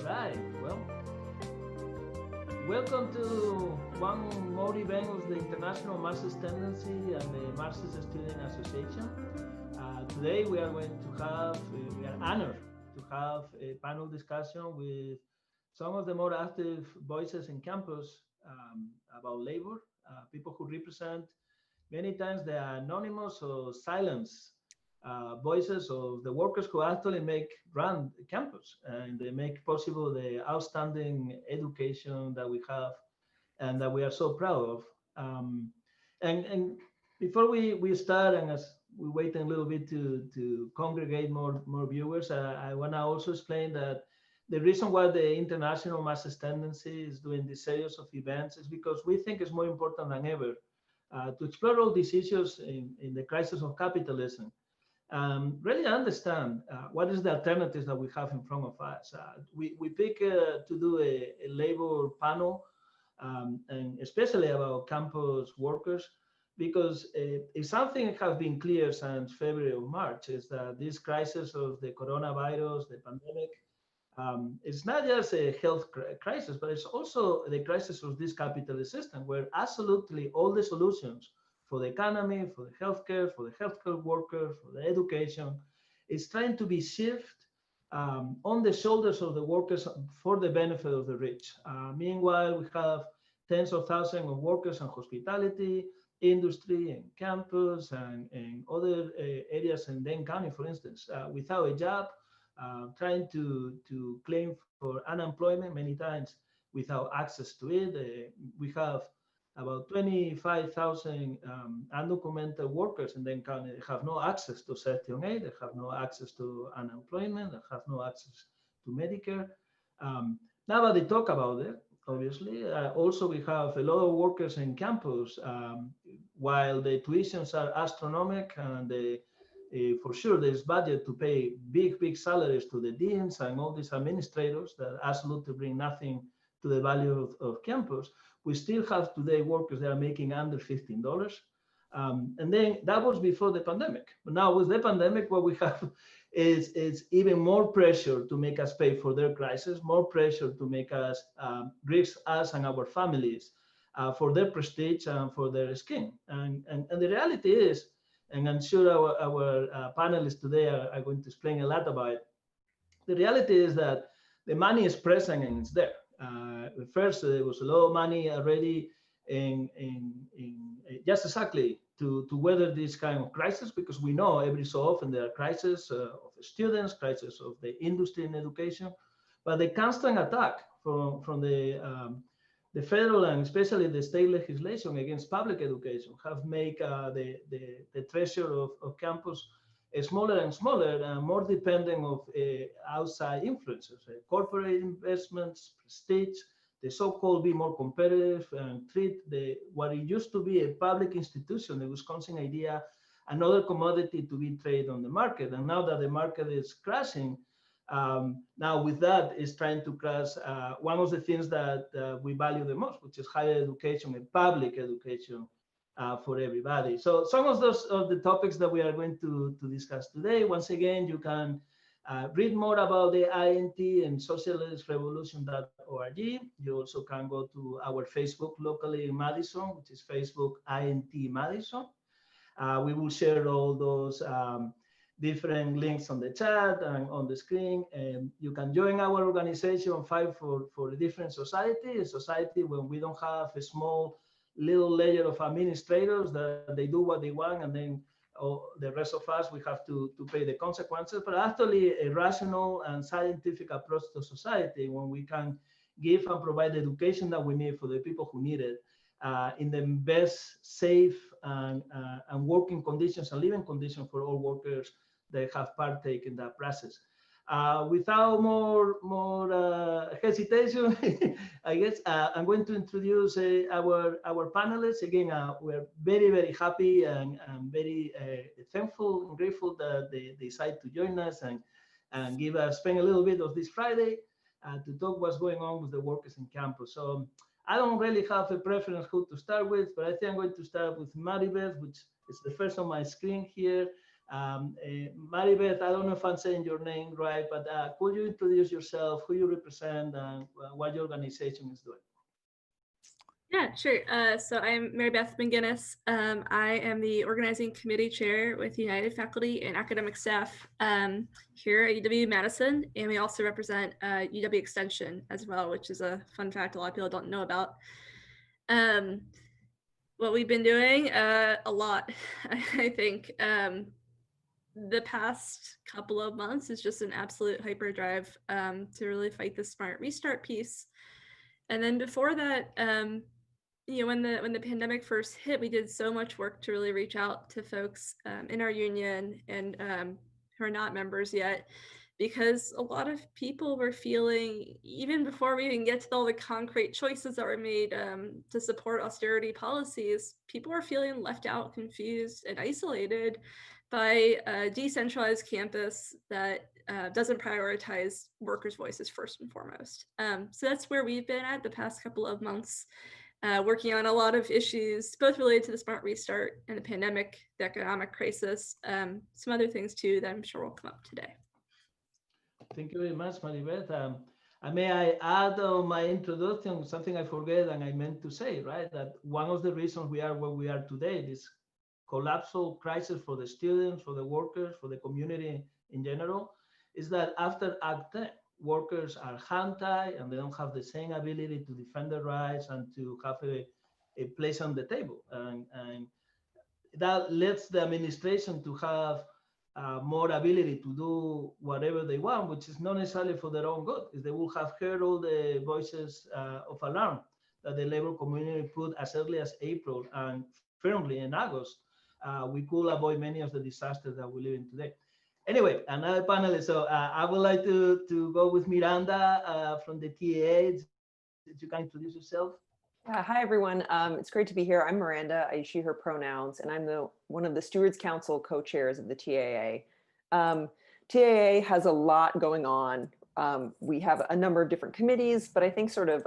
Right. Well, welcome to one more event of the International Marxist Tendenc and the Marxist Student Association. Today we are going to have, we are honored to have a panel discussion with some of the more active voices in campus about labor, people who represent many times the anonymous or silence voices of the workers who actually run campus, and they make possible the outstanding education that we have and that we are so proud of. And before we start, and as we wait a little bit to congregate more viewers, I want to also explain that the reason why the International Marxist Tendenc is doing this series of events is because we think it's more important than ever to explore all these issues in the crisis of capitalism. Really understand what is the alternatives that we have in front of us. We pick to do a labor panel, and especially about campus workers, because if something has been clear since February or March is that this crisis of the coronavirus, the pandemic, it's not just a health crisis, but it's also the crisis of this capitalist system, where absolutely all the solutions for the economy, for the healthcare, for the healthcare worker, for the education, is trying to be shifted on the shoulders of the workers for the benefit of the rich. Meanwhile, we have tens of thousands of workers in hospitality, industry, and campus, and other areas in Dane County, for instance, without a job, trying to claim for unemployment, many times without access to it. We have about 25,000 undocumented workers in Dane County. They have no access to Section 8, they have no access to unemployment, they have no access to Medicare. Nobody talk about it, obviously. Also, we have a lot of workers in campus, while the tuitions are astronomical, and for sure there's budget to pay big salaries to the deans and all these administrators that absolutely bring nothing to the value of campus. We still have today workers that are making under $15. And then that was before the pandemic. But now with the pandemic, what we have is even more pressure to make us pay for their crisis, more pressure to make us risk us and our families for their prestige and for their skin. And the reality is, and I'm sure our panelists today are going to explain a lot about it, the reality is that the money is present and it's there. First, there was a lot of money already in just exactly to weather this kind of crisis, because we know every so often there are crises of the students, crisis of the industry and education, but the constant attack from the federal and especially the state legislation against public education have made the treasure of campus smaller and smaller, and more dependent of outside influences, corporate investments, prestige, the so-called be more competitive and treat what it used to be a public institution, the Wisconsin idea, another commodity to be traded on the market. And now that the market is crashing, now with that is trying to crash one of the things that we value the most, which is higher education and public education for everybody. So some of those of the topics that we are going to discuss today. Once again, you can read more about the INT and socialistrevolution.org. You also can go to our Facebook locally in Madison, which is Facebook INT Madison. We will share all those different links on the chat and on the screen. And you can join our organization, Fight for a Different Society, a society where we don't have a small little layer of administrators that they do what they want, and then the rest of us, we have to pay the consequences, but actually a rational and scientific approach to society when we can give and provide the education that we need for the people who need it in the best safe and working conditions and living conditions for all workers that have partaken in that process. Without more hesitation, I guess I'm going to introduce our panelists. Again, we're very happy and very thankful and grateful that they decide to join us and spend a little bit of this Friday to talk what's going on with the workers in campus. So I don't really have a preference who to start with, but I think I'm going to start with Marybeth, which is the first on my screen here. Marybeth, I don't know if I'm saying your name right, but could you introduce yourself, who you represent, and what your organization is doing? Yeah, sure. So I'm Marybeth McGinnis. I am the organizing committee chair with United Faculty and Academic Staff here at UW Madison, and we also represent UW Extension as well, which is a fun fact a lot of people don't know about. What we've been doing, a lot, I think. The past couple of months is just an absolute hyperdrive to really fight the smart restart piece. And then before that, when the pandemic first hit, we did so much work to really reach out to folks in our union and who are not members yet, because a lot of people were feeling, even before we even get to all the concrete choices that were made to support austerity policies, people were feeling left out, confused, and isolated by a decentralized campus that doesn't prioritize workers' voices first and foremost. So that's where we've been at the past couple of months, working on a lot of issues, both related to the smart restart and the pandemic, the economic crisis, some other things too that I'm sure will come up today. Thank you very much, Marybeth. And may I add on my introduction something I forget and I meant to say, right? That one of the reasons we are where we are today, this collapsal crisis for the students, for the workers, for the community in general, is that after Act 10, workers are hand-tied and they don't have the same ability to defend their rights and to have a place on the table. And that lets the administration to have more ability to do whatever they want, which is not necessarily for their own good. If they will have heard all the voices of alarm that the labor community put as early as April and firmly in August, we could avoid many of the disasters that we live in today. Anyway, another panelist. So I would like to go with Miranda from the TAA. If you can introduce yourself. Hi, everyone. It's great to be here. I'm Miranda. I use she, her pronouns, and I'm one of the Stewards Council co-chairs of the TAA. TAA has a lot going on. We have a number of different committees, but I think sort of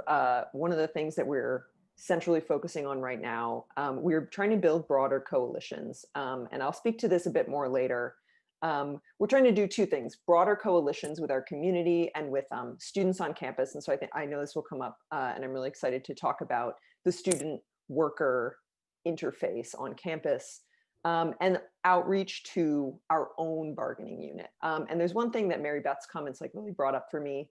one of the things that we're centrally focusing on right now, we're trying to build broader coalitions. And I'll speak to this a bit more later. We're trying to do two things: broader coalitions with our community and with students on campus. And so I know this will come up, and I'm really excited to talk about the student worker interface on campus and outreach to our own bargaining unit. And there's one thing that Marybeth's comments really brought up for me,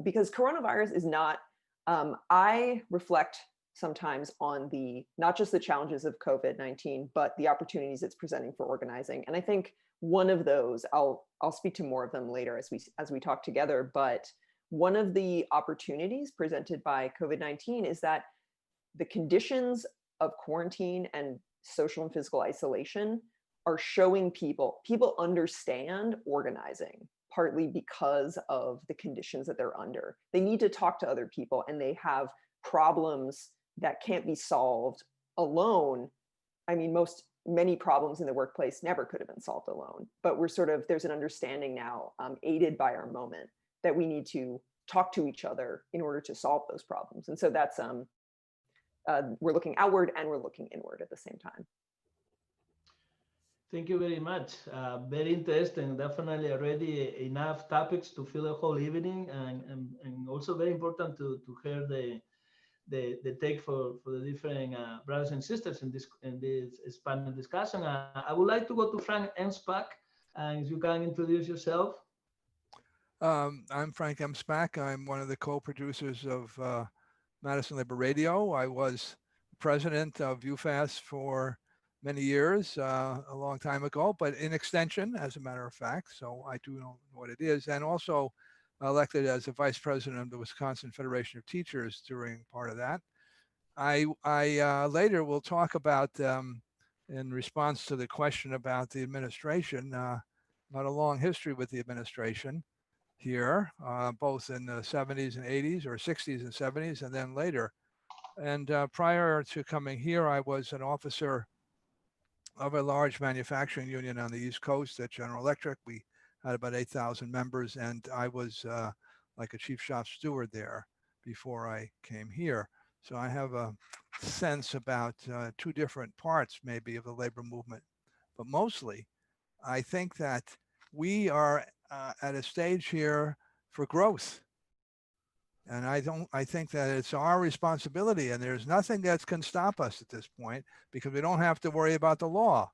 because coronavirus is not, I reflect sometimes on not just the challenges of COVID-19, but the opportunities it's presenting for organizing. And I think one of those, I'll speak to more of them later as we talk together, but one of the opportunities presented by COVID-19 is that the conditions of quarantine and social and physical isolation are showing people understand organizing, partly because of the conditions that they're under. They need to talk to other people, and they have problems that can't be solved alone. I mean, many problems in the workplace never could have been solved alone, but there's an understanding now, aided by our moment, that we need to talk to each other in order to solve those problems. And so that's, we're looking outward and we're looking inward at the same time. Thank you very much. Very interesting. Definitely already enough topics to fill a whole evening, and also very important to hear the take for the different brothers and sisters in this panel discussion. I would like to go to Frank Emspak, and if you can introduce yourself. I'm Frank Emspak. I'm one of the co-producers of Madison Labor Radio. I was president of UFAS for many years, a long time ago, but in extension, as a matter of fact. So I do know what it is, and also elected as a vice president of the Wisconsin Federation of Teachers during part of that. I later will talk about, in response to the question about the administration, about a long history with the administration here, both in the 70s and 80s, or 60s and 70s, and then later. And prior to coming here, I was an officer of a large manufacturing union on the East Coast at General Electric. We had about 8,000 members, and I was like a chief shop steward there before I came here. So I have a sense about two different parts maybe of the labor movement, but mostly I think that we are at a stage here for growth. And I think that it's our responsibility, and there's nothing that can stop us at this point, because we don't have to worry about the law.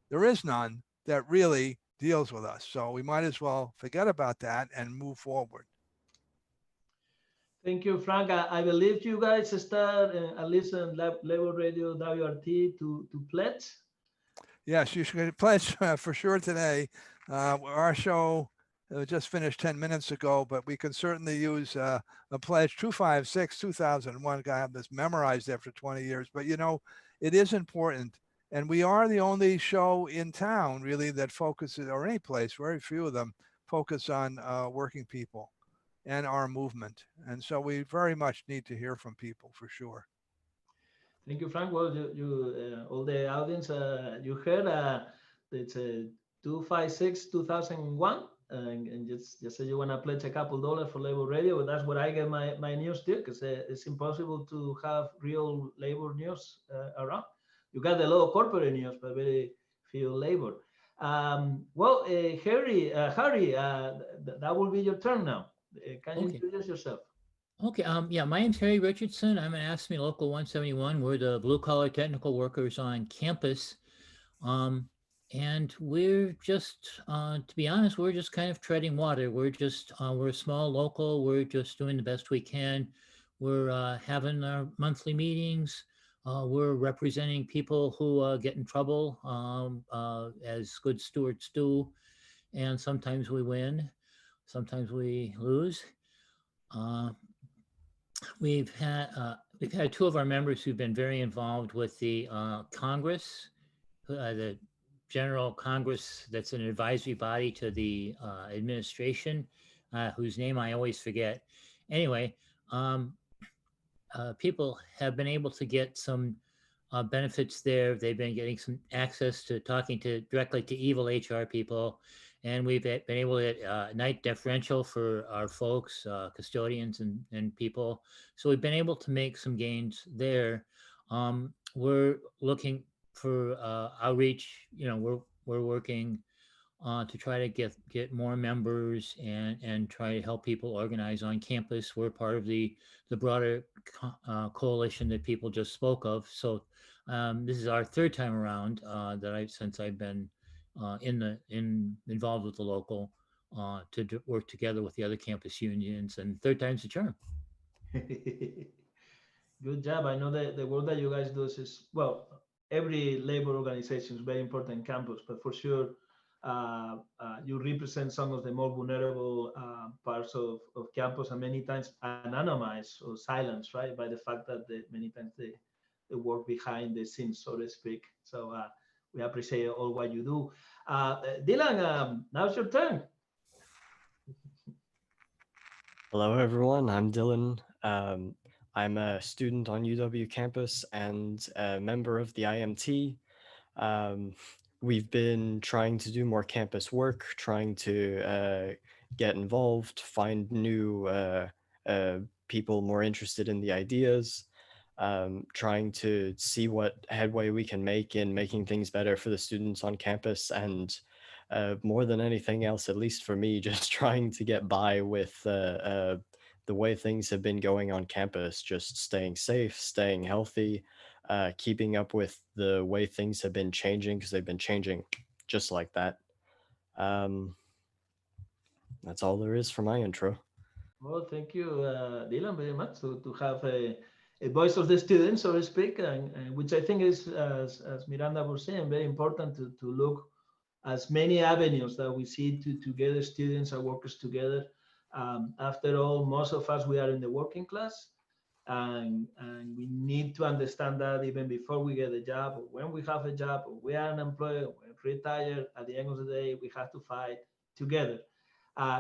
There is none that really deals with us. So we might as well forget about that and move forward. Thank you, Frank. I believe you guys start at least on Labor Radio WRT to pledge. Yes, you should pledge for sure today. Our show just finished 10 minutes ago, but we can certainly use a pledge 256-2001. I have this memorized after 20 years, but you know, it is important. And we are the only show in town really that focuses, or any place, very few of them focus on working people and our movement. And so we very much need to hear from people for sure. Thank you, Frank. Well, all the audience, you heard it's 256-2001, and just say you want to pledge a couple dollars for Labor Radio. But that's where I get my news too, because it's impossible to have real labor news around. You got a lot of corporate news, but very few labor. Well, Harry, that will be your turn now. Can you introduce yourself? Okay, yeah, my name's Harry Richardson. I'm an ASME Local 171. We're the blue-collar technical workers on campus. And we're just, to be honest, we're just kind of treading water. We're just, we're a small local. We're just doing the best we can. We're having our monthly meetings. We're representing people who get in trouble, as good stewards do. And sometimes we win, sometimes we lose. We've had two of our members who've been very involved with the Congress, the General Congress, that's an advisory body to the administration, whose name I always forget. Anyway, people have been able to get some benefits there. They've been getting some access to talking directly to evil HR people. And we've been able to get night differential for our folks, custodians and people. So we've been able to make some gains there. We're looking for outreach. You know, we're working to try to get more members and try to help people organize on campus. We're part of the broader coalition that people just spoke of. So this is our third time around since I've been involved with the local to work together with the other campus unions, and third time's the charm. Good job. I know that the work that you guys do is, well, every labor organization is very important in campus, but for sure you represent some of the more vulnerable parts of campus, and many times anonymized or silenced, right, by the fact that many times they work behind the scenes, so to speak. So we appreciate all what you do. Dylan, now's your turn. Hello, everyone. I'm Dylan. I'm a student on UW campus and a member of the IMT. We've been trying to do more campus work, trying to get involved, find new people more interested in the ideas, trying to see what headway we can make in making things better for the students on campus, and more than anything else, at least for me, just trying to get by with the way things have been going on campus, just staying safe, staying healthy, keeping up with the way things have been changing, because they've been changing just like that. That's all there is for my intro. Well, thank you, Dylan, very much to have a voice of the students, so to speak, and which I think is, as Miranda was saying, very important to look as many avenues that we see to gather students and workers together. After all, most of us, we are in the working class, and we need to understand that even before we get a job, or when we have a job, or we are unemployed, or retired, at the end of the day, we have to fight together.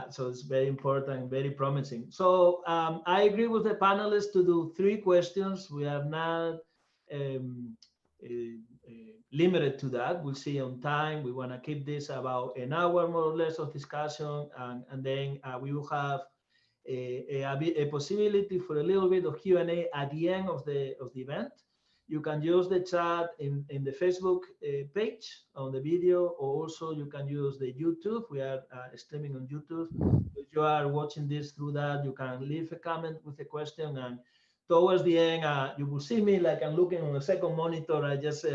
So it's very important, very promising. So I agree with the panelists to do 3 questions. We are not limited to that. We'll see on time. We want to keep this about an hour more or less of discussion, and then we will have a possibility for a little bit of Q&A at the end of the event. you can use the chat in the Facebook page on the video, or also you can use the YouTube. We are streaming on YouTube. If you are watching this through that, you can leave a comment with a question, and towards the end, you will see me like I'm looking on the second monitor. I just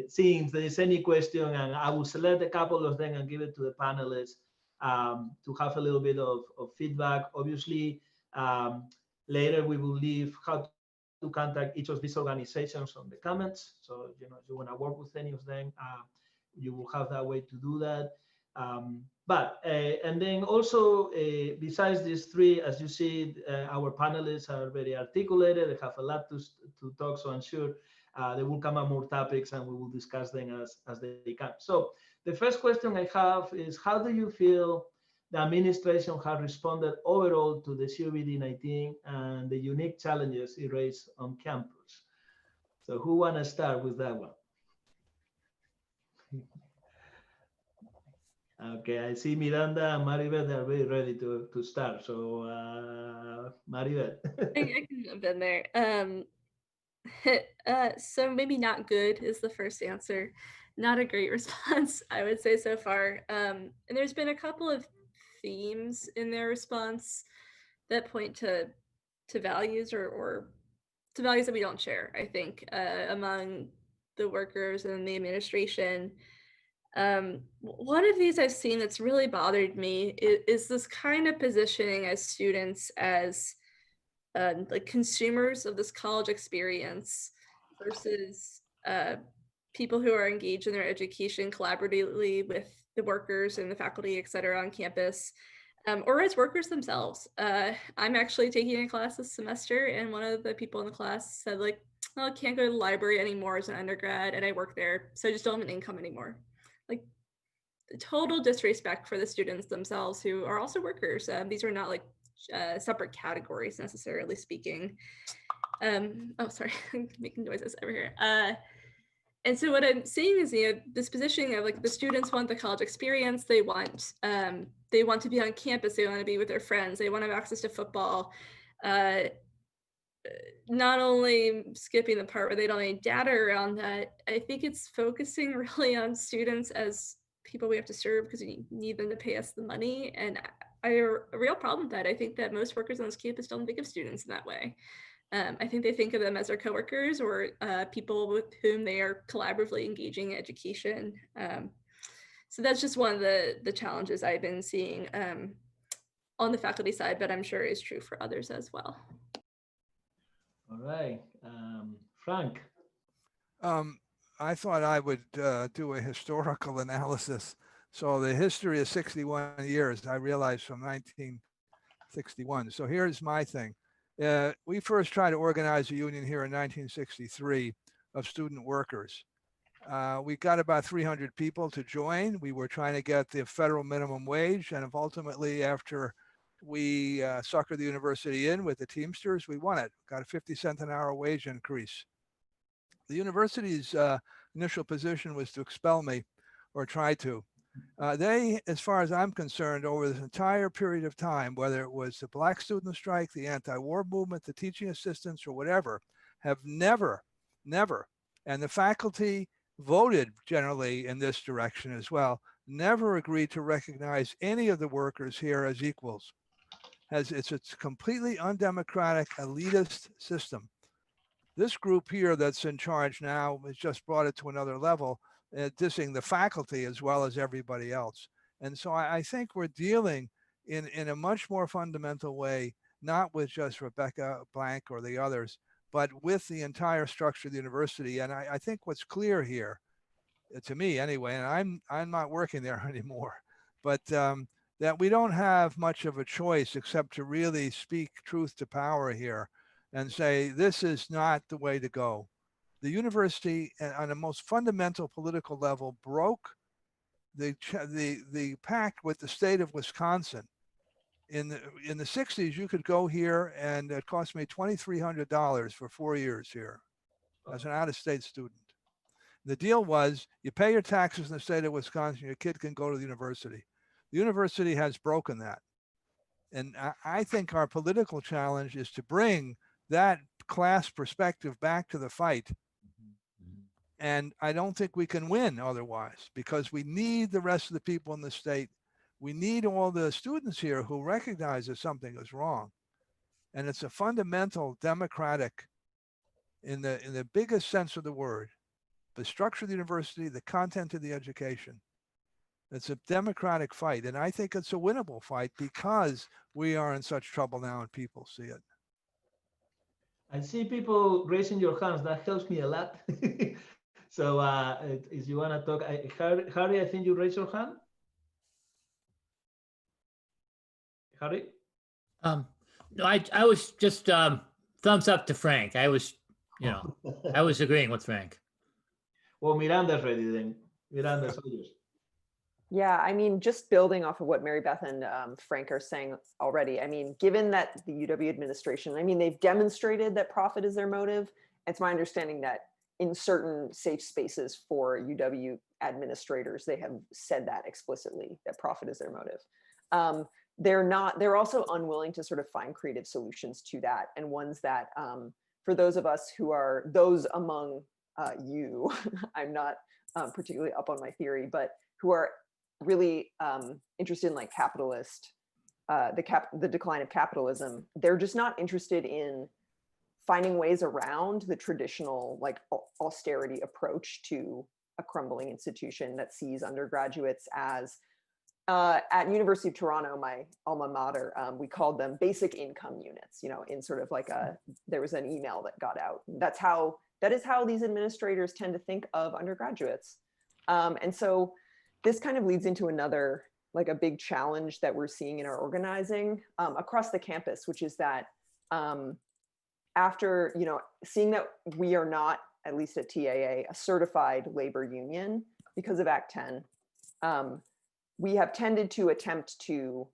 seeing if there is any question, and I will select a couple of them and give it to the panelists to have a little bit of feedback. Obviously, later we will leave how to contact each of these organizations on the comments. So, you know, if you want to work with any of them, you will have that way to do that. And then also, besides these three, as you see, our panelists are very articulated. They have a lot to talk, so I'm sure there will come up more topics and we will discuss them as they come. So the first question I have is, how do you feel the administration has responded overall to the COVID-19 and the unique challenges it raised on campus? So who want to start with that one? Okay, I see Miranda and Marybeth are very ready to start. So Marybeth. I can jump in there. So maybe not good is the first answer. Not a great response, I would say so far. And there's been a couple of themes in their response that point to values or to values that we don't share, I think, among the workers and the administration. One of these I've seen that's really bothered me is this kind of positioning as students as like consumers of this college experience versus people who are engaged in their education collaboratively with the workers and the faculty, et cetera, on campus, or as workers themselves. I'm actually taking a class this semester, and one of the people in the class said, like, oh, I can't go to the library anymore as an undergrad, and I work there, so I just don't have an income anymore. Like, total disrespect for the students themselves who are also workers. These are not like separate categories necessarily speaking. Oh, sorry, I'm making noises over here. And so what I'm seeing is, you know, this positioning of like the students want the college experience. They want to be on campus. They want to be with their friends. They want to have access to football. Not only skipping the part where they don't need data around that, I think it's focusing really on students as people we have to serve because we need them to pay us the money. And I have a real problem with that. I think that most workers on this campus don't think of students in that way. I think they think of them as their coworkers or people with whom they are collaboratively engaging in education. So that's just one of the challenges I've been seeing on the faculty side, but I'm sure is true for others as well. All right, Frank. I thought I would do a historical analysis. So the history is 61 years, I realized, from 1961. So here's my thing. We first tried to organize a union here in 1963 of student workers. We got about 300 people to join. We were trying to get the federal minimum wage, and ultimately, after we suckered the university in with the Teamsters, we won it. Got a 50-cent an hour wage increase. The university's initial position was to expel me, or try to. They, as far as I'm concerned, over this entire period of time, whether it was the Black student strike, the anti-war movement, the teaching assistants, or whatever, have never, and the faculty voted generally in this direction as well, never agreed to recognize any of the workers here as equals. It's a completely undemocratic, elitist system. This group here that's in charge now has just brought it to another level, dissing the faculty as well as everybody else. And so I think we're dealing in a much more fundamental way, not with just Rebecca Blank or the others, but with the entire structure of the university. And I think what's clear here, to me anyway, and I'm not working there anymore, but that we don't have much of a choice except to really speak truth to power here and say, this is not the way to go. The university, on a most fundamental political level, broke the pact with the state of Wisconsin. In the 60s, you could go here, and it cost me $2,300 for 4 years here as an out-of-state student. The deal was, you pay your taxes in the state of Wisconsin, your kid can go to the university. The university has broken that. And I think our political challenge is to bring that class perspective back to the fight. And I don't think we can win otherwise, because we need the rest of the people in the state. We need all the students here who recognize that something is wrong. And it's a fundamental democratic, in the biggest sense of the word, the structure of the university, the content of the education. It's a democratic fight. And I think it's a winnable fight because we are in such trouble now and people see it. I see people raising your hands. That helps me a lot. So if you want to talk, Harry, I think you raised your hand. Harry? No, I was just thumbs up to Frank. I was, I was agreeing with Frank. Well, Miranda's ready then. Miranda's yours. Yeah, I mean, just building off of what Marybeth and Frank are saying already, I mean, given that the UW administration, I mean, they've demonstrated that profit is their motive. It's my understanding that in certain safe spaces for UW administrators, they have said that explicitly, that profit is their motive. They're also unwilling to sort of find creative solutions to that, and ones that, for those of us who are those among you, I'm not particularly up on my theory, but who are really interested in like capitalist, the decline of capitalism, they're just not interested in finding ways around the traditional like austerity approach to a crumbling institution that sees undergraduates as, at University of Toronto, my alma mater, we called them basic income units, in sort of like there was an email that got out. That is how these administrators tend to think of undergraduates. And so this kind of leads into another, like a big challenge that we're seeing in our organizing across the campus, which is that after, seeing that we are not, at least at TAA, a certified labor union because of Act 10, we have tended to attempt to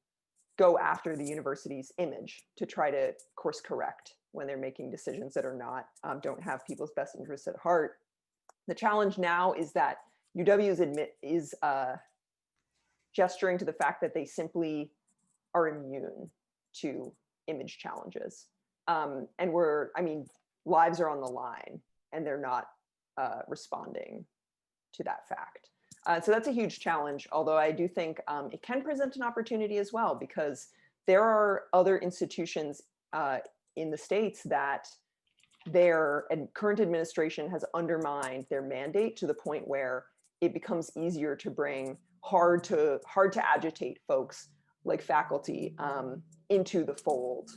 go after the university's image to try to course correct when they're making decisions that are not, don't have people's best interests at heart. The challenge now is that UW is gesturing to the fact that they simply are immune to image challenges. And lives are on the line and they're not responding to that fact. So that's a huge challenge, although I do think it can present an opportunity as well, because there are other institutions in the States that their current administration has undermined their mandate to the point where it becomes easier to bring hard to agitate folks like faculty into the fold,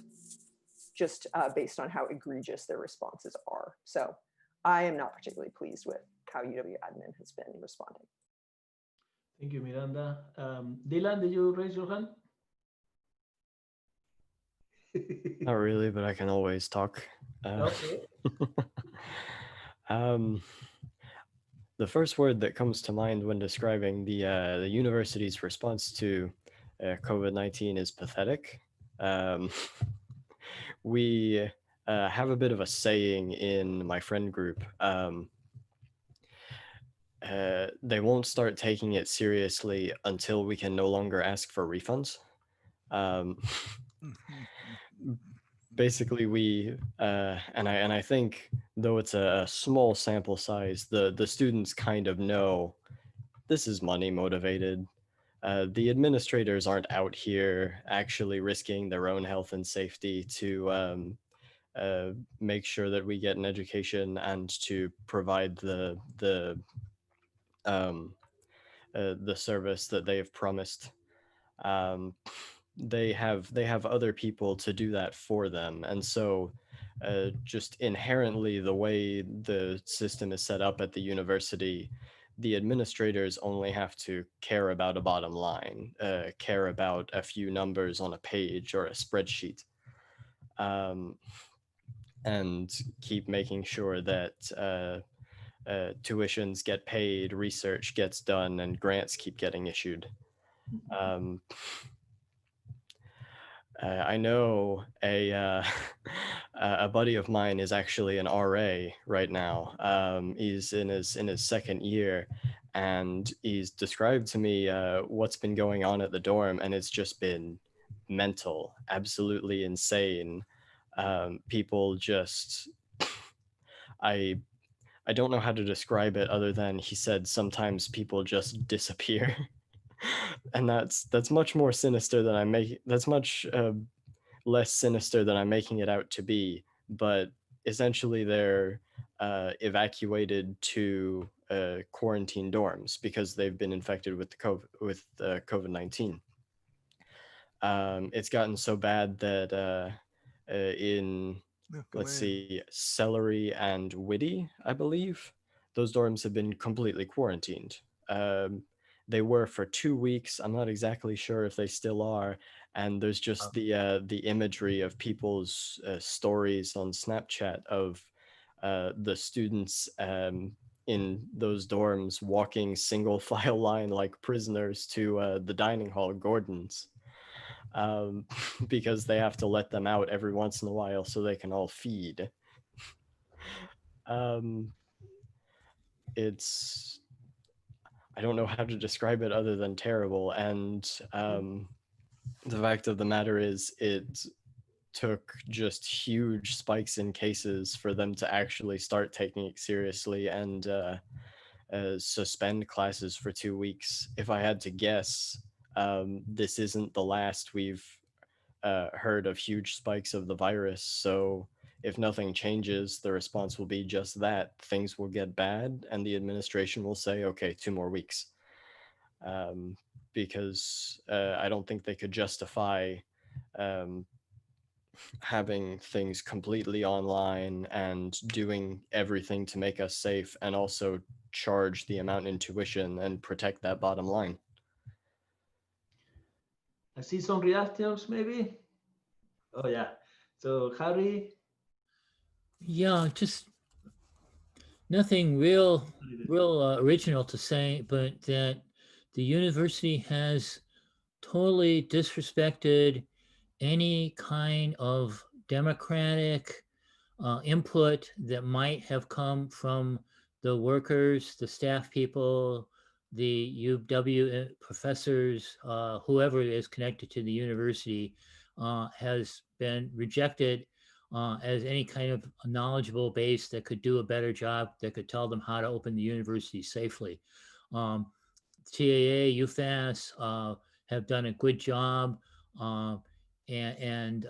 just based on how egregious their responses are. So I am not particularly pleased with how UW admin has been responding. Thank you, Miranda. Dylan, did you raise your hand? Not really, but I can always talk. Okay. The first word that comes to mind when describing the university's response to COVID-19 is pathetic. We have a bit of a saying in my friend group. They won't start taking it seriously until we can no longer ask for refunds. Basically, we and I think, though it's a small sample size, the students kind of know this is money motivated. The administrators aren't out here actually risking their own health and safety to make sure that we get an education and to provide the service that they've promised. They have other people to do that for them, and so just inherently the way the system is set up at the university, the administrators only have to care about a bottom line, care about a few numbers on a page or a spreadsheet, and keep making sure that tuitions get paid, research gets done, and grants keep getting issued. I know a buddy of mine is actually an RA right now. He's in his second year, and he's described to me what's been going on at the dorm, and it's just been mental, absolutely insane. People just, I don't know how to describe it other than he said sometimes people just disappear. And that's much more sinister than that's much less sinister than I'm making it out to be. But essentially they're evacuated to quarantine dorms because they've been infected with COVID-19. It's gotten so bad that in, let's see, Celery and Whitty, I believe, those dorms have been completely quarantined. They were for 2 weeks. I'm not exactly sure if they still are. And there's just the imagery of people's stories on Snapchat of the students in those dorms walking single file line like prisoners to the dining hall, Gordon's. Because they have to let them out every once in a while so they can all feed. It's, I don't know how to describe it other than terrible. And the fact of the matter is, it took just huge spikes in cases for them to actually start taking it seriously and suspend classes for 2 weeks. If I had to guess, this isn't the last we've heard of huge spikes of the virus. So if nothing changes, the response will be just that. Things will get bad and the administration will say, okay, 2 more weeks. Because I don't think they could justify having things completely online and doing everything to make us safe and also charge the amount in tuition and protect that bottom line. I see some reactions, maybe. Oh yeah. So Harry. Yeah, just nothing real original to say, but that the university has totally disrespected any kind of democratic input that might have come from the workers, the staff people, the UW professors, whoever is connected to the university, has been rejected as any kind of knowledgeable base that could do a better job, that could tell them how to open the university safely. TAA, UFAS have done a good job, and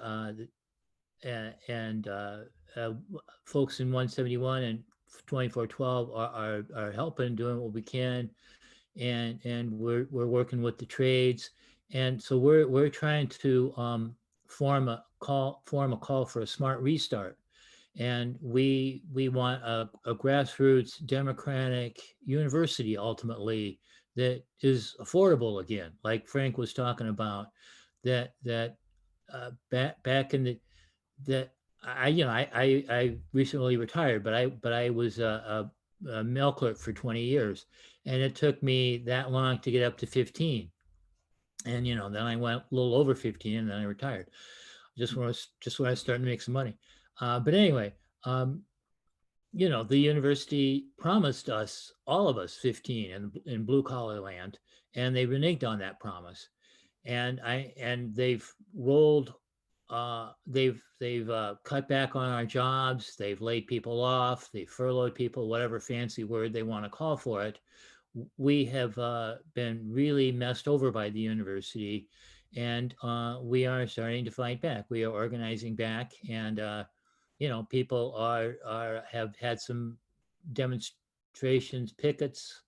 folks in 171 and 2412 are helping, doing what we can, and we're working with the trades, and so we're trying to form a call for a smart restart, and we want a grassroots democratic university ultimately that is affordable again, like Frank was talking about, that back in the that I recently retired, but I was a mail clerk for 20 years, and it took me that long to get up to 15, and then I went a little over 15, and then I retired just when I was starting to make some money. But anyway, the university promised us, all of us, 15 in blue collar land, and they reneged on that promise, and they've rolled. They've cut back on our jobs. They've laid people off. They furloughed people, whatever fancy word they want to call for it. We have been really messed over by the university, and we are starting to fight back. We are organizing back, and people have had some demonstrations, pickets,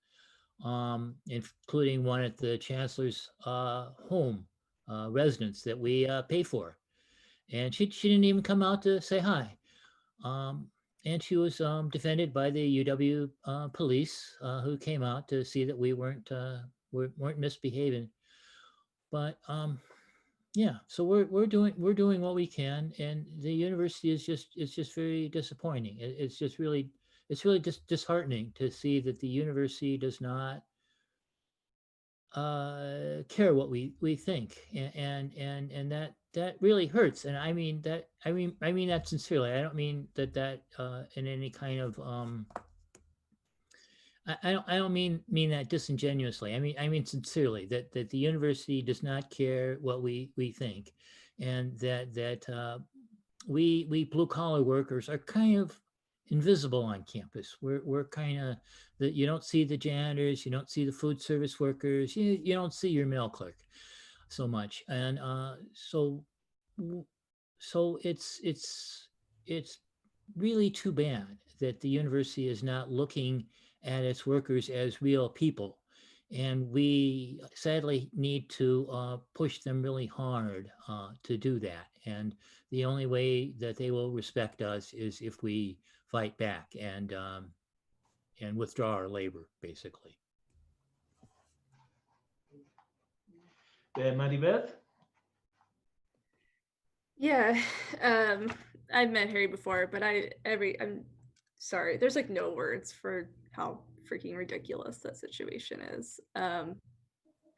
including one at the chancellor's home residence that we pay for. And she didn't even come out to say hi. And she was defended by the UW police, who came out to see that we weren't misbehaving. But yeah, so we're doing what we can, and the university is just very disappointing. It's really just disheartening to see that the university does not care what we think, and that really hurts. And I mean that sincerely. I don't mean that in any kind of I don't mean that disingenuously. I mean sincerely, that the university does not care what we think, and that we blue collar workers are kind of invisible on campus. We're kind of that you don't see the janitors, you don't see the food service workers, you don't see your mail clerk so much, and so it's really too bad that the university is not looking at its workers as real people. And we sadly need to push them really hard to do that. And the only way that they will respect us is if we fight back and withdraw our labor, basically. Marybeth? Yeah, I've met Harry before, but I'm sorry. There's like no words for how freaking ridiculous that situation is. And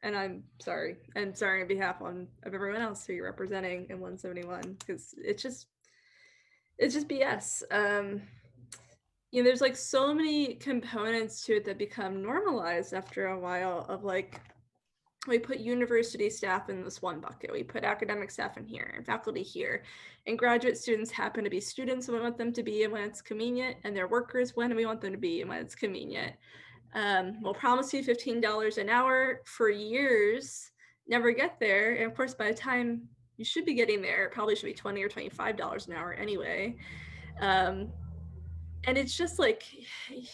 I'm sorry. I'm sorry on behalf of everyone else who you're representing in 171, because it's just BS. You know, there's like so many components to it that become normalized after a while of like, we put university staff in this one bucket, we put academic staff in here and faculty here, and graduate students happen to be students when we want them to be and when it's convenient, and they're workers when we want them to be and when it's convenient. We'll promise you $15 an hour for years, never get there, and of course by the time you should be getting there, it probably should be $20 or $25 an hour anyway. And it's just like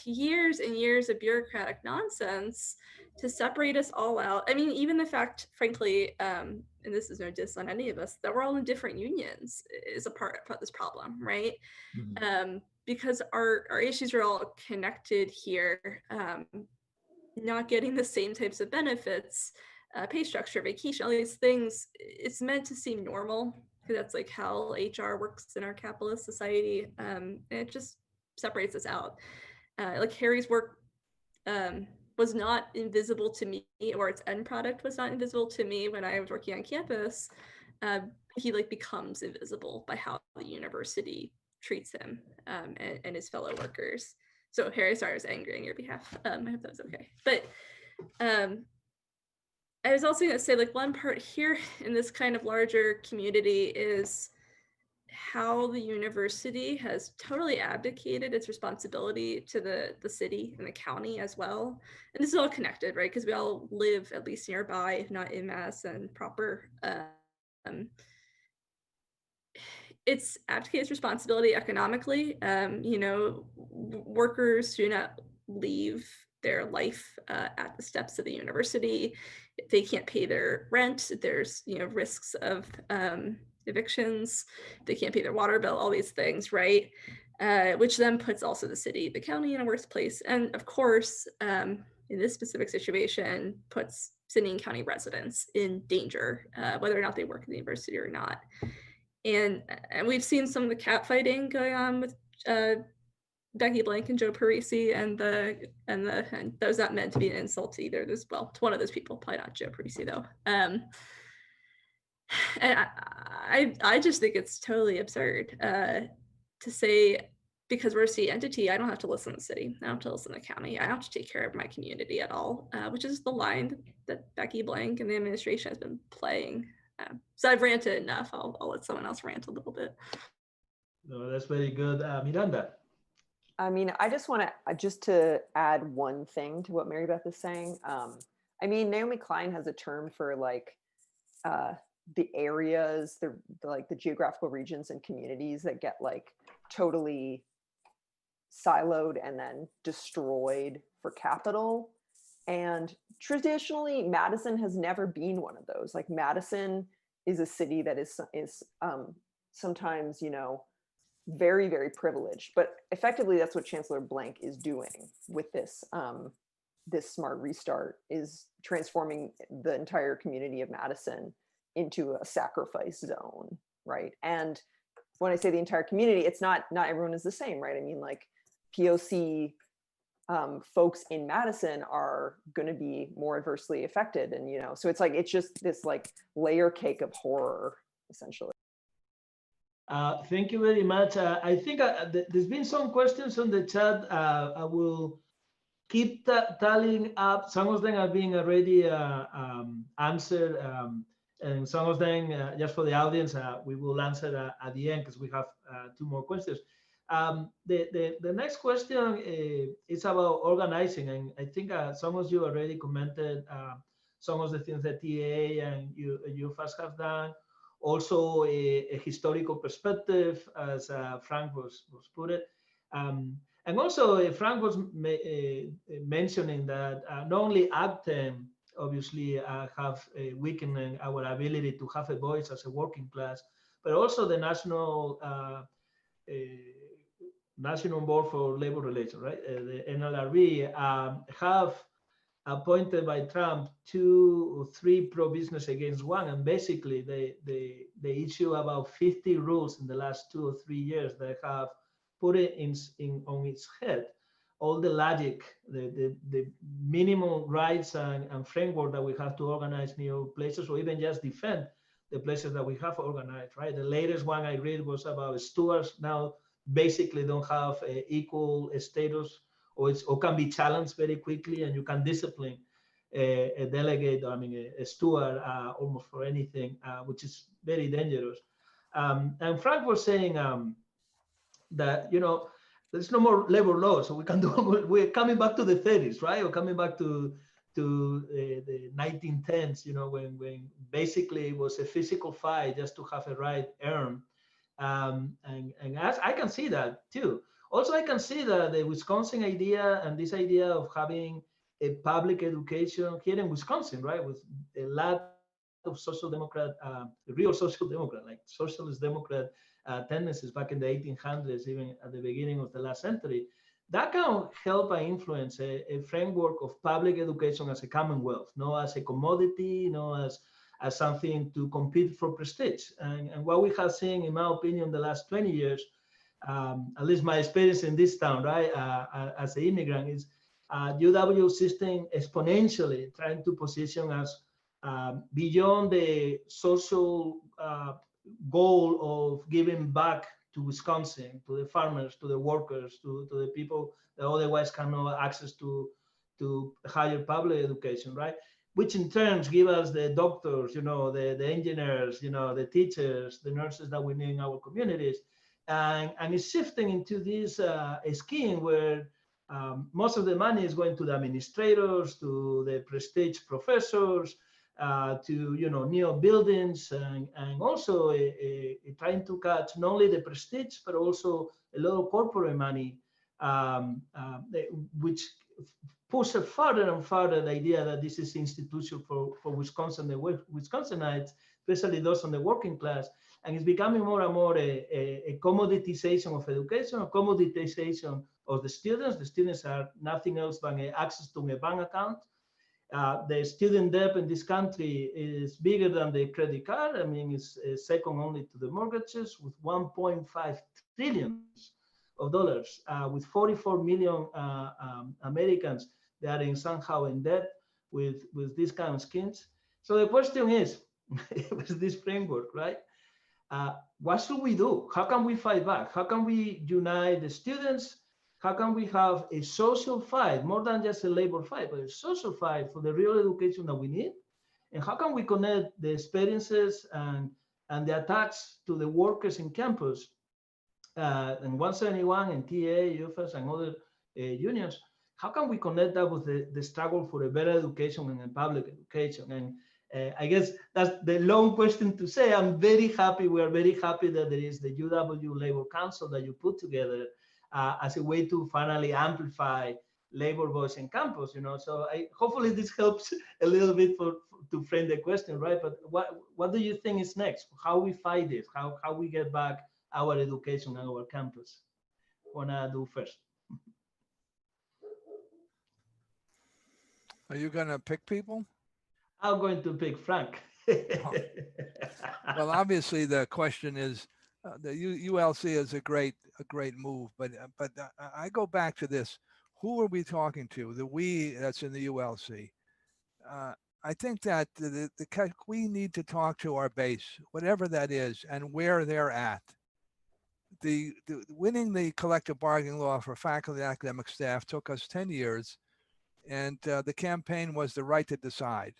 years and years of bureaucratic nonsense to separate us all out. I mean, even the fact, frankly, and this is no diss on any of us, that we're all in different unions is a part of this problem, right? Mm-hmm. Because our issues are all connected here. Not getting the same types of benefits, pay structure, vacation, all these things, it's meant to seem normal, because that's like how HR works in our capitalist society. And it just separates us out. Like Harry's work was not invisible to me, or its end product was not invisible to me when I was working on campus. He like becomes invisible by how the university treats him and his fellow workers. So Harry, sorry, I was angry on your behalf. I hope that was okay. But I was also gonna say, like, one part here in this kind of larger community is how the university has totally abdicated its responsibility to the city and the county as well. And this is all connected, right? Because we all live at least nearby, if not in Madison proper. It's abdicated its responsibility economically. You know, workers do not leave their life at the steps of the university. If they can't pay their rent, there's, you know, risks of evictions, they can't pay their water bill, all these things, right? Which then puts also the city, the county in a worse place. And of course, in this specific situation, puts city and county residents in danger, whether or not they work at the university or not. And we've seen some of the cat fighting going on with Becky Blank and Joe Parisi, and that was not meant to be an insult to either. There's, well, to one of those people, probably not Joe Parisi though. And I just think it's totally absurd to say, because we're a city entity, I don't have to listen to the city, I don't have to listen to the county, I don't have to take care of my community at all, which is the line that Becky Blank and the administration has been playing. So I've ranted enough. I'll let someone else rant a little bit. No, that's very good. Miranda. I mean, I just want to add one thing to what Marybeth is saying. I mean, Naomi Klein has a term for like the areas, the geographical regions and communities that get like totally siloed and then destroyed for capital. And traditionally, Madison has never been one of those. Like, Madison is a city that is sometimes, you know, very, very privileged. But effectively, that's what Chancellor Blank is doing with this this smart restart, is transforming the entire community of Madison into a sacrifice zone, right? And when I say the entire community, it's not everyone is the same, right? I mean, like, POC folks in Madison are going to be more adversely affected, and, you know, so it's like, it's just this like layer cake of horror, essentially. Thank you very much. I think there's been some questions on the chat. I will keep tallying up. Some of them are being already answered. And some of them, just for the audience, we will answer at the end because we have 2 more questions. The next question is about organizing, and I think some of you already commented some of the things that TAA and UFAS have done. Also, a historical perspective, as Frank was put it. And also, Frank was mentioning that not only ACTEM obviously have weakened our ability to have a voice as a working class, but also the National Board for Labor Relations, right? The NLRB have appointed by Trump 2 or 3 pro-business against 1, and basically they issue about 50 rules in the last 2 or 3 years that have put it on its head all the logic, the minimum rights and framework that we have to organize new places, or even just defend the places that we have organized, right? The latest one I read was about stewards now basically don't have equal status, or can be challenged very quickly, and you can discipline a delegate, I mean a steward almost for anything, which is very dangerous. And Frank was saying that, you know, there's no more labor law, so we can do. We're coming back to the 30s, right? Or coming back to the 1910s, you know, when basically it was a physical fight just to have a right earned. And as I can see that too. Also, I can see that the Wisconsin idea and this idea of having a public education here in Wisconsin, right, with a lot of social democrat, real social democrat, like socialist democrat tendencies back in the 1800s, even at the beginning of the last century, that can help and influence a framework of public education as a commonwealth, not as a commodity, not as something to compete for prestige. And what we have seen, in my opinion, the last 20 years, at least my experience in this town, right, as an immigrant, is UW system exponentially trying to position us beyond the social goal of giving back to Wisconsin, to the farmers, to the workers, to the people that otherwise cannot access to higher public education, right? Which in turn give us the doctors, you know, the engineers, you know, the teachers, the nurses that we need in our communities. And it's shifting into this scheme where most of the money is going to the administrators, to the prestige professors, to, you know, new buildings, and also trying to catch not only the prestige but also a lot of corporate money, which pushes further and further the idea that this is institution for Wisconsin, the Wisconsinites, especially those on the working class, and it's becoming more and more a commoditization of education, a commoditization of the students. The students are nothing else than access to a bank account. The student debt in this country is bigger than the credit card. I mean, it's second only to the mortgages, with 1.5 trillion of dollars, with 44 million Americans that are somehow in debt with these kind of schemes. So the question is, with this framework, right? What should we do? How can we fight back? How can we unite the students? How can we have a social fight, more than just a labor fight, but a social fight for the real education that we need? And how can we connect the experiences and the attacks to the workers in campus, and 171 and TA, UFAS, and other unions? How can we connect that with the struggle for a better education and a public education? And I guess that's the long question to say. I'm very happy. We are very happy that there is the UW Labor Council that you put together as a way to finally amplify labor voice in campus. You know, so hopefully this helps a little bit to frame the question, right? But what do you think is next? How we fight this? How we get back our education and our campus? Wanna do first? Are you going to pick people? I'm going to pick Frank. Well, obviously the question is, the ULC is a great move, but I go back to this: who are we talking to? The we that's in the ULC. I think that we need to talk to our base, whatever that is, and where they're at. The winning the collective bargaining law for faculty and academic staff took us 10 years, and the campaign was the right to decide.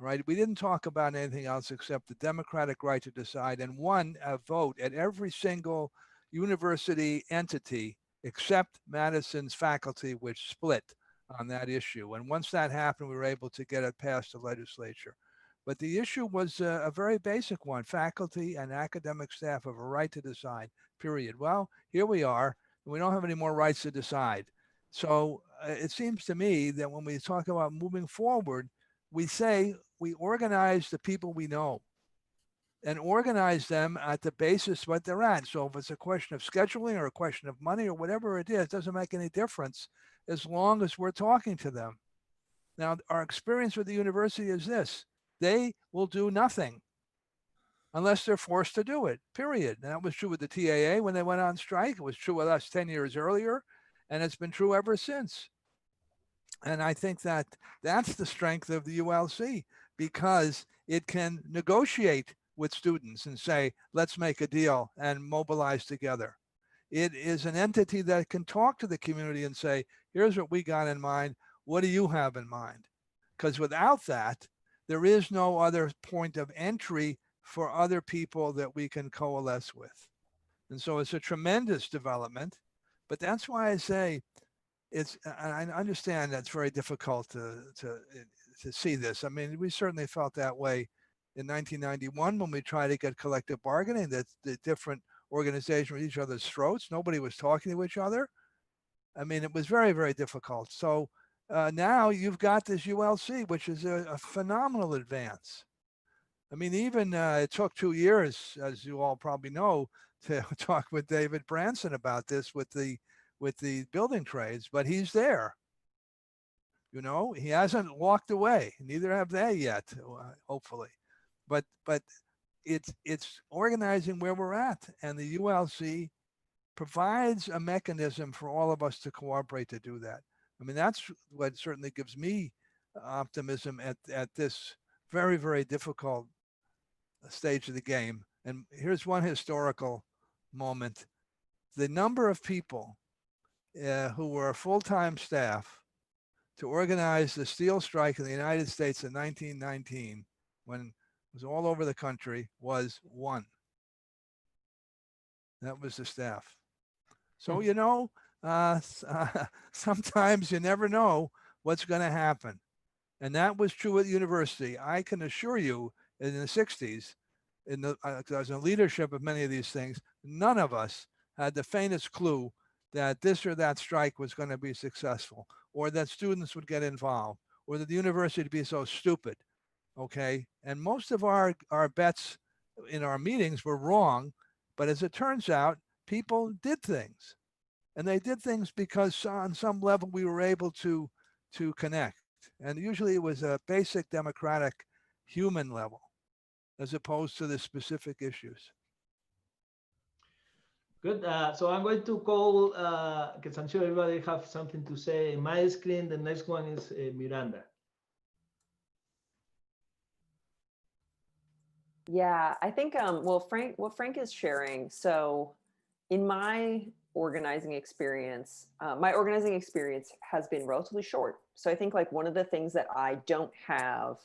right? We didn't talk about anything else except the democratic right to decide, and won a vote at every single university entity except Madison's faculty, which split on that issue. And once that happened, we were able to get it past the legislature. But the issue was a very basic one. Faculty and academic staff have a right to decide, period. Well, here we are. We don't have any more rights to decide. So it seems to me that when we talk about moving forward, we say we organize the people we know and organize them at the basis what they're at. So if it's a question of scheduling or a question of money or whatever it is, it doesn't make any difference as long as we're talking to them. Now, our experience with the university is this: they will do nothing unless they're forced to do it, period. And that was true with the TAA when they went on strike. It was true with us 10 years earlier, and it's been true ever since. And I think that that's the strength of the ULC, because it can negotiate with students and say, let's make a deal and mobilize together. It is an entity that can talk to the community and say, here's what we got in mind. What do you have in mind? Because without that, there is no other point of entry for other people that we can coalesce with. And so it's a tremendous development. But that's why I say it's, I understand that's very difficult to see this. I mean, we certainly felt that way in 1991 when we tried to get collective bargaining, that the different organizations were each other's throats. Nobody was talking to each other. I mean, it was very, very difficult. So now you've got this ULC, which is a phenomenal advance. I mean, even it took 2 years, as you all probably know, to talk with David Branson about this with the building trades, but he's there. You know, he hasn't walked away. Neither have they yet, hopefully. But it's organizing where we're at, and the ULC provides a mechanism for all of us to cooperate to do that. I mean, that's what certainly gives me optimism at this very, very difficult stage of the game. And here's one historical moment. The number of people who were full-time staff to organize the steel strike in the United States in 1919, when it was all over the country, was 1. That was the staff. So, you know, sometimes you never know what's going to happen. And that was true at the university. I can assure you, in the 60s, I was in leadership of many of these things, none of us had the faintest clue that this or that strike was going to be successful, or that students would get involved, or that the university would be so stupid. Okay. And most of our bets in our meetings were wrong. But as it turns out, people did things. And they did things because on some level we were able to connect. And usually it was a basic democratic human level, as opposed to the specific issues. Good. So I'm going to call, because I'm sure everybody have something to say. In my screen, the next one is Miranda. Yeah, I think, well, what Frank is sharing. So in my organizing experience has been relatively short. So I think like one of the things that I don't have,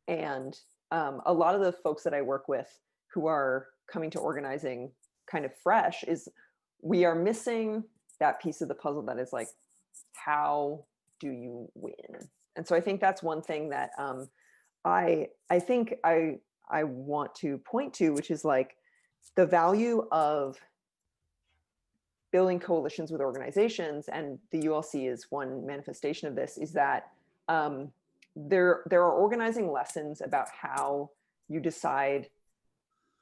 and a lot of the folks that I work with who are coming to organizing kind of fresh, is we are missing that piece of the puzzle that is like, how do you win? And so I think that's one thing that I think I want to point to, which is like the value of building coalitions with organizations, and the ULC is one manifestation of this, is that there are organizing lessons about how you decide.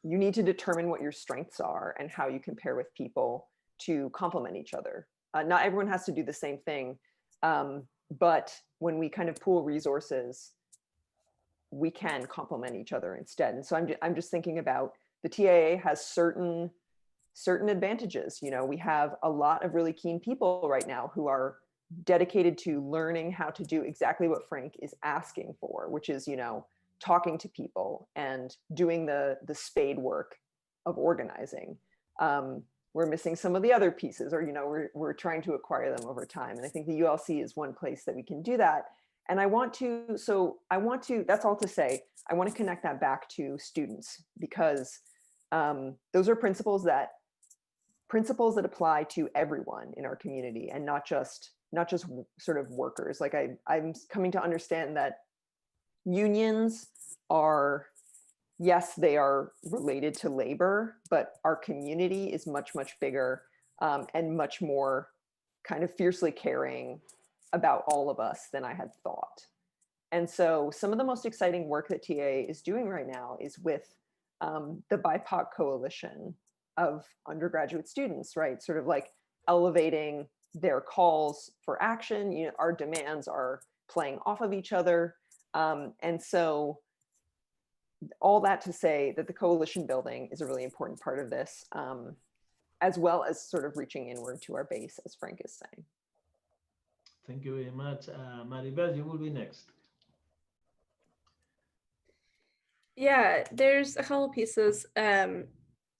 You need to determine what your strengths are and how you compare with people to complement each other. Not everyone has to do the same thing, but when we kind of pool resources, we can complement each other instead. And so I'm just thinking about the TAA has certain advantages. You know, we have a lot of really keen people right now who are dedicated to learning how to do exactly what Frank is asking for, which is, you know, talking to people and doing the spade work of organizing. We're missing some of the other pieces, or, you know, we're trying to acquire them over time. And I think the ULC is one place that we can do that. And that's all to say, I want to connect that back to students, because those are principles that apply to everyone in our community, and not just sort of workers. Like I'm coming to understand that unions are, yes, they are related to labor, but our community is much, much bigger, and much more kind of fiercely caring about all of us than I had thought. And so some of the most exciting work that TA is doing right now is with the BIPOC coalition of undergraduate students, right? Sort of like elevating their calls for action. You know, our demands are playing off of each other. And so all that to say that the coalition building is a really important part of this, as well as sort of reaching inward to our base, as Frank is saying. Thank you very much. Marybeth, you will be next. Yeah, there's a couple pieces.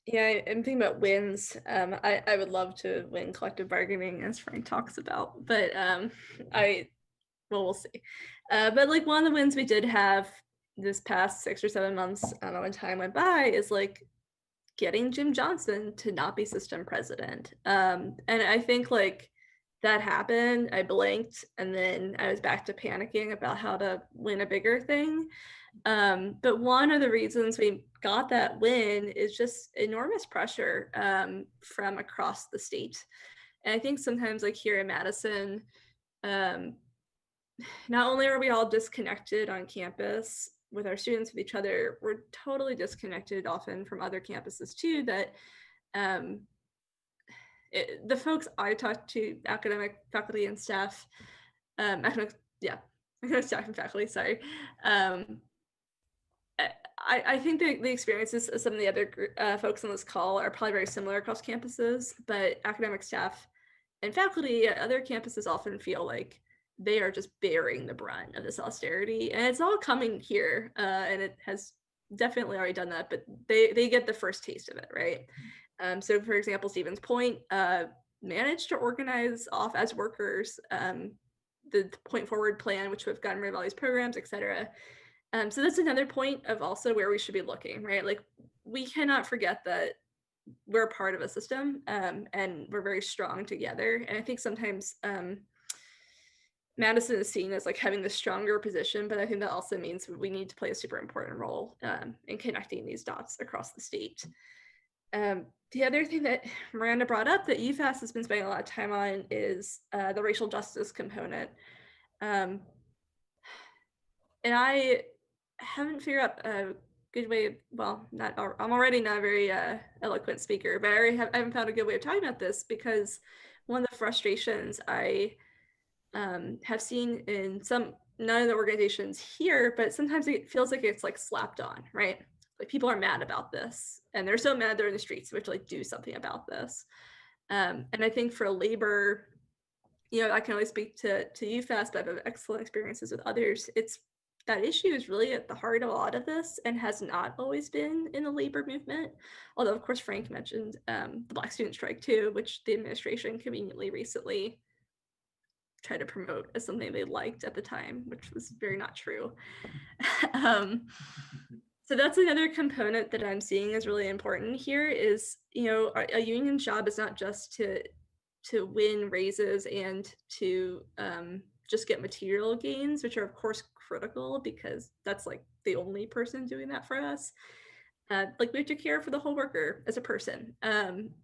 Yeah, I'm thinking about wins. I would love to win collective bargaining, as Frank talks about, but we'll see. But like one of the wins we did have this past 6 or 7 months, I don't know when time went by, is like getting Jim Johnson to not be system president. And I think like that happened, I blinked, and then I was back to panicking about how to win a bigger thing. But one of the reasons we got that win is just enormous pressure from across the state. And I think sometimes like here in Madison, not only are we all disconnected on campus with our students, with each other, we're totally disconnected often from other campuses too, that the folks I talk to, academic faculty and staff, academic staff and faculty, sorry. I think the experiences of some of the other folks on this call are probably very similar across campuses, but academic staff and faculty at other campuses often feel like they are just bearing the brunt of this austerity, and it's all coming here, and it has definitely already done that, but they get the first taste of it, right? So for example, Stevens Point managed to organize off as workers the Point Forward plan, which would have gotten rid of all these programs, et cetera. So that's another point of also where we should be looking, right? Like we cannot forget that we're part of a system, and we're very strong together. And I think sometimes Madison is seen as like having the stronger position, but I think that also means we need to play a super important role in connecting these dots across the state. The other thing that Miranda brought up that UFAS has been spending a lot of time on is the racial justice component. And I haven't figured out a good way, well, I'm already not a very eloquent speaker, but I haven't found a good way of talking about this, because one of the frustrations I have seen in none of the organizations here, but sometimes it feels like it's like slapped on, right? Like people are mad about this, and they're so mad they're in the streets, so we have to like do something about this. And I think for labor, you know, I can only speak to UFAS, but I have excellent experiences with others. That issue is really at the heart of a lot of this, and has not always been in the labor movement. Although, of course, Frank mentioned the Black student strike too, which the administration conveniently recently tried to promote as something they liked at the time, which was very not true. So that's another component that I'm seeing is really important here is, you know, a union job is not just to win raises and to just get material gains, which are of course critical, because that's like the only person doing that for us. Like we have to care for the whole worker as a person,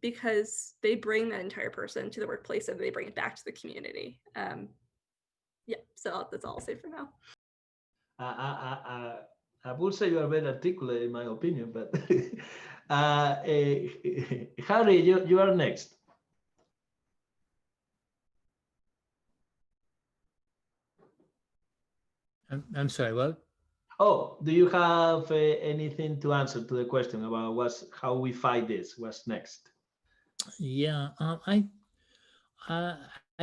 because they bring that entire person to the workplace and they bring it back to the community. Yeah, so that's all I'll say for now. I would say you are very articulate in my opinion, but Harry, you are next. I'm sorry, what? Oh, do you have anything to answer to the question about how we fight this? What's next? Yeah, I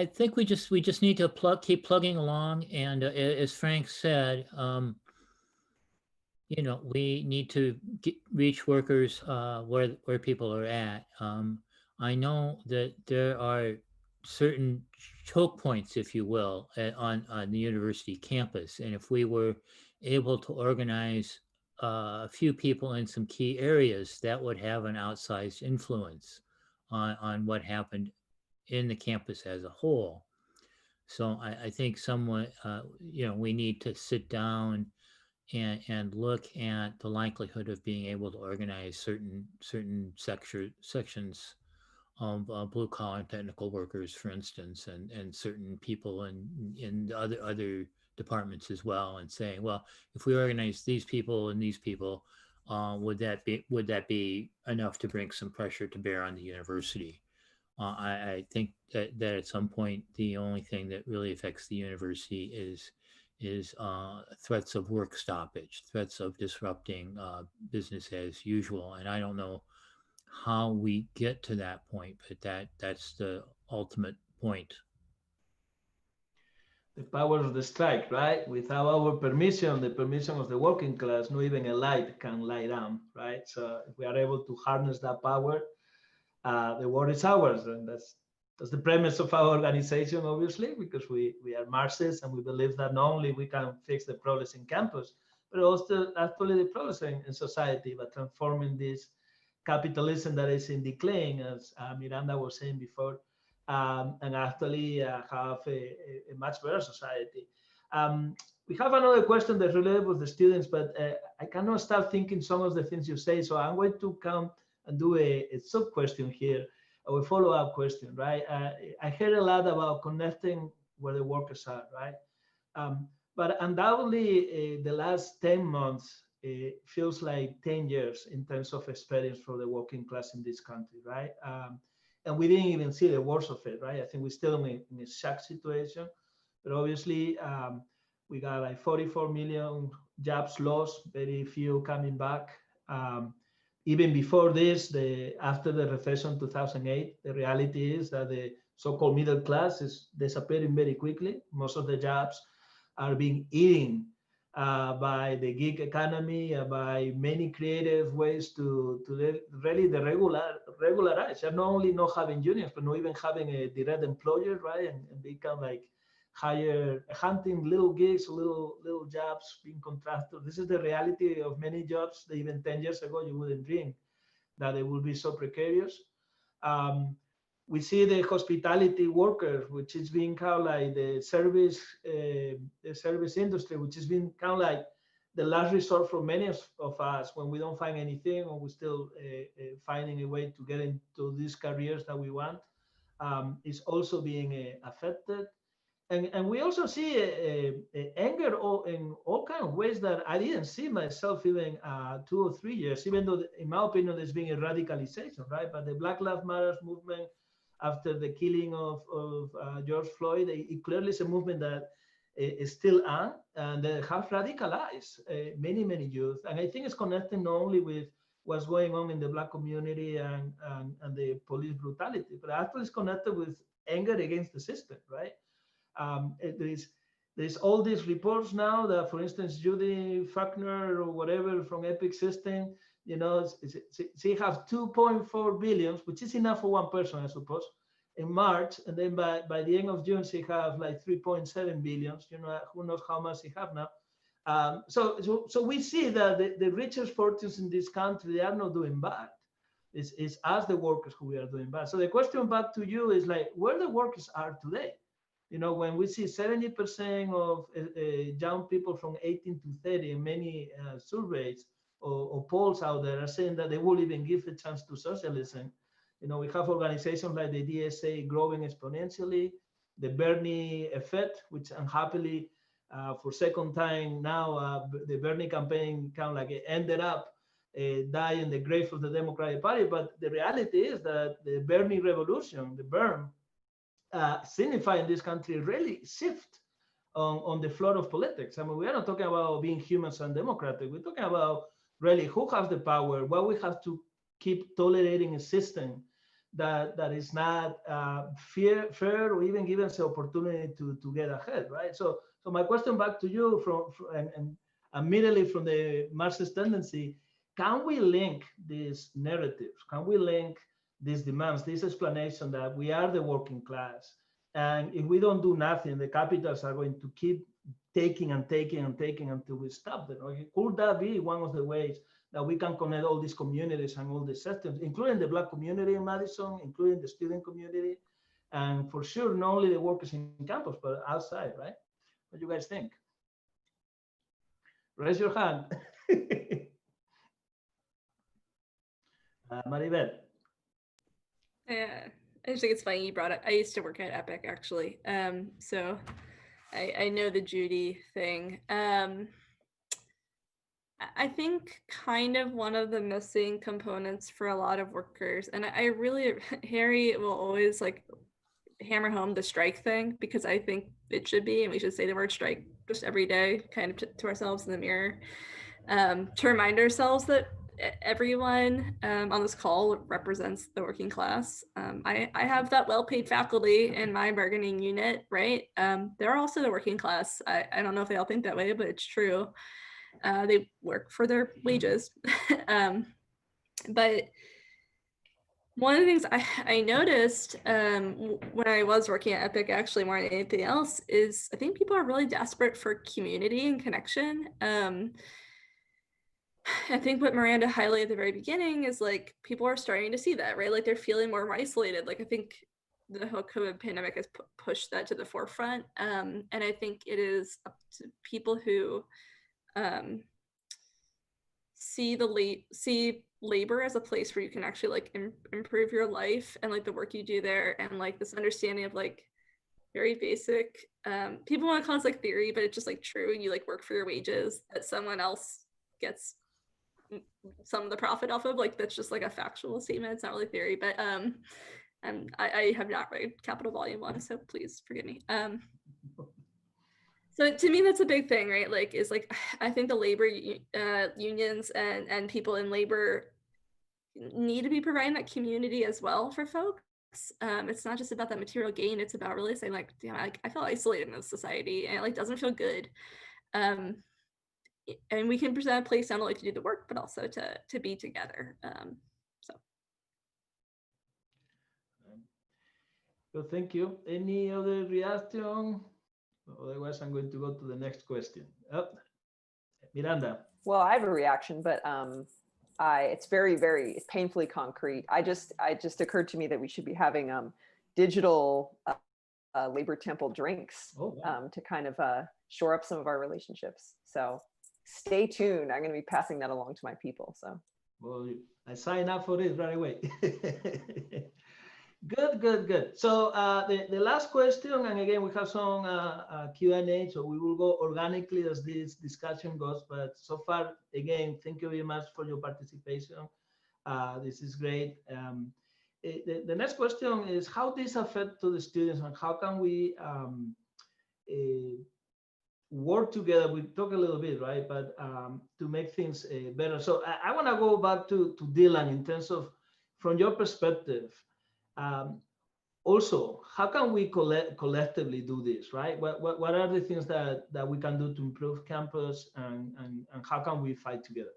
think we just need to keep plugging along, and as Frank said, you know, we need to reach workers where people are at. I know that certain choke points, if you will, on the university campus. And if we were able to organize a few people in some key areas, that would have an outsized influence on what happened in the campus as a whole. So I think somewhat, we need to sit down and look at the likelihood of being able to organize certain sections of blue collar and technical workers, for instance, and certain people in other departments as well, and saying, well, if we organize these people and these people, would that be enough to bring some pressure to bear on the university? I think that at some point the only thing that really affects the university is threats of work stoppage, threats of disrupting business as usual, and I don't know how we get to that point, but that's the ultimate point. The power of the strike, right? Without our permission, the permission of the working class, not even a light can light on, right? So if we are able to harness that power, the war is ours, and that's the premise of our organization, obviously, because we are Marxists and we believe that not only we can fix the problems in campus, but also actually the problems in society by transforming this capitalism that is in decline, as Miranda was saying before, and actually have a much better society. We have another question that's related with the students, but I cannot start thinking some of the things you say, so I'm going to come and do a sub question here, or a follow-up question, right? I heard a lot about connecting where the workers are, right? But undoubtedly, the last 10 months feels like 10 years in terms of experience for the working class in this country, right? And we didn't even see the worst of it, right? I think we're still in a shock situation, but obviously we got like 44 million jobs lost, very few coming back. Even before this, after the recession 2008, the reality is that the so-called middle class is disappearing very quickly. Most of the jobs are being eaten by the gig economy, by many creative ways to really regularize. And not only not having unions, but not even having a direct employer, right? And become like hunting little gigs, little jobs, being contracted. This is the reality of many jobs that even 10 years ago you wouldn't dream that they will be so precarious. We see the hospitality workers, which is being kind of like the service industry, which has been kind of like the last resort for many of us when we don't find anything, or we're still finding a way to get into these careers that we want, is also being affected. And we also see anger in all kinds of ways that I didn't see myself even 2 or 3 years, even though, in my opinion, there's been a radicalization, right? But the Black Lives Matter movement, after the killing of George Floyd, it clearly is a movement that is still on, and they have radicalized many youth. And I think it's connected not only with what's going on in the Black community and the police brutality, but actually it's connected with anger against the system, right? There's all these reports now that, for instance, Judy Faulkner or whatever from Epic System, she have 2.4 billion, which is enough for one person, I suppose, in March, and then by the end of June, she have like 3.7 billion. Who knows how much she have now. So we see that the richest fortunes in this country, they are not doing bad. It's us, the workers, who we are doing bad. So the question back to you is like, where the workers are today? When we see 70% of young people from 18 to 30 in many surveys or polls out there are saying that they will even give a chance to socialism. We have organizations like the DSA growing exponentially, the Bernie effect, which unhappily for second time now, the Bernie campaign kind of like ended up dying in the grave of the Democratic Party. But the reality is that the Bernie revolution, the Berm, signify in this country really shift on the floor of politics. I mean, we are not talking about being humans and democratic. We're talking about really who has the power, why we have to keep tolerating a system that is not fair or even given us the opportunity to get ahead, right? So my question back to you and immediately from the Marxist tendency, can we link these narratives? Can we link these demands, this explanation that we are the working class. And if we don't do nothing, the capitals are going to keep taking and taking and taking until we stop them. Okay? Could that be one of the ways that we can connect all these communities and all the systems, including the Black community in Madison, including the student community, and for sure, not only the workers in campus, but outside, right? What do you guys think? Raise your hand. Marybeth. Yeah, I just think it's funny you brought it. I used to work at Epic actually, so I know the Judy thing. I think kind of one of the missing components for a lot of workers, and I really, Harry will always like hammer home the strike thing, because I think it should be, and we should say the word strike just every day, kind of to ourselves in the mirror, to remind ourselves that everyone on this call represents the working class. I have that well-paid faculty in my bargaining unit, right? They're also the working class. I don't know if they all think that way, but it's true. They work for their wages. But one of the things I noticed when I was working at Epic, actually more than anything else, is I think people are really desperate for community and connection. I think what Miranda highlighted at the very beginning is like people are starting to see that, right? Like they're feeling more isolated. Like I think the whole COVID pandemic has pushed that to the forefront. And I think it is up to people who see labor as a place where you can actually like improve your life, and like the work you do there, and like this understanding of like very basic, people want to call it like theory, but it's just like true. You like work for your wages that someone else gets some of the profit off of. Like that's just like a factual statement. It's not really theory, but and I have not read Capital Volume 1, so please forgive me. So to me, that's a big thing, right? Like, is like, I think the labor unions and people in labor need to be providing that community as well for folks. It's not just about that material gain. It's about really saying like, damn, I feel isolated in this society, and it like doesn't feel good. And we can present a place not only to do the work, but also to be together. So thank you. Any other reaction? Otherwise, I'm going to go to the next question. Oh, Miranda. Well, I have a reaction, but it's very painfully concrete. It just occurred to me that we should be having digital labor temple drinks to kind of shore up some of our relationships. So stay tuned. I'm going to be passing that along to my people. So, well, I sign up for it right away. Good. So the last question, and again, we have some Q&A, so we will go organically as this discussion goes. But so far, again, thank you very much for your participation. This is great. The next question is how this affect to the students, and how can we work together? We talk a little bit, right? But to make things better. So I want to go back to Dylan in terms of, from your perspective, also, how can we collectively do this, right? What are the things that we can do to improve campus, and how can we fight together?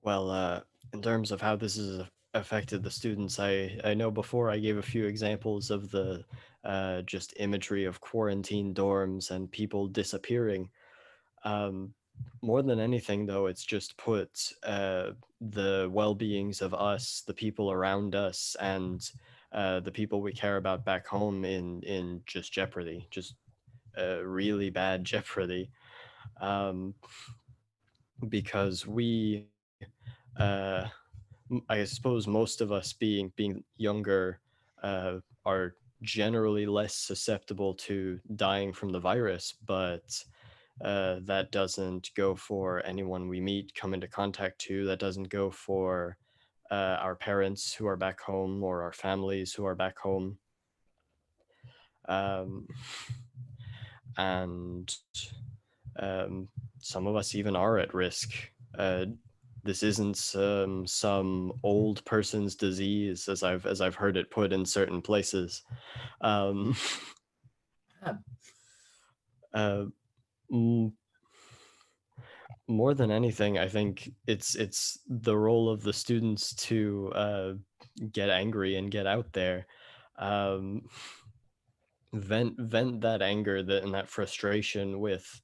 Well, in terms of how this has affected the students, I know before I gave a few examples of the just imagery of quarantine dorms and people disappearing. More than anything, though, it's just put the well-beings of us, the people around us, and the people we care about back home in just jeopardy, just really bad jeopardy, because we, I suppose, most of us being younger, are generally less susceptible to dying from the virus, but that doesn't go for anyone we meet, come into contact to. That doesn't go for our parents who are back home, or our families who are back home. And some of us even are at risk. This isn't some old person's disease, as I've heard it put in certain places. More than anything, I think it's the role of the students to get angry and get out there, um, vent that anger and that frustration with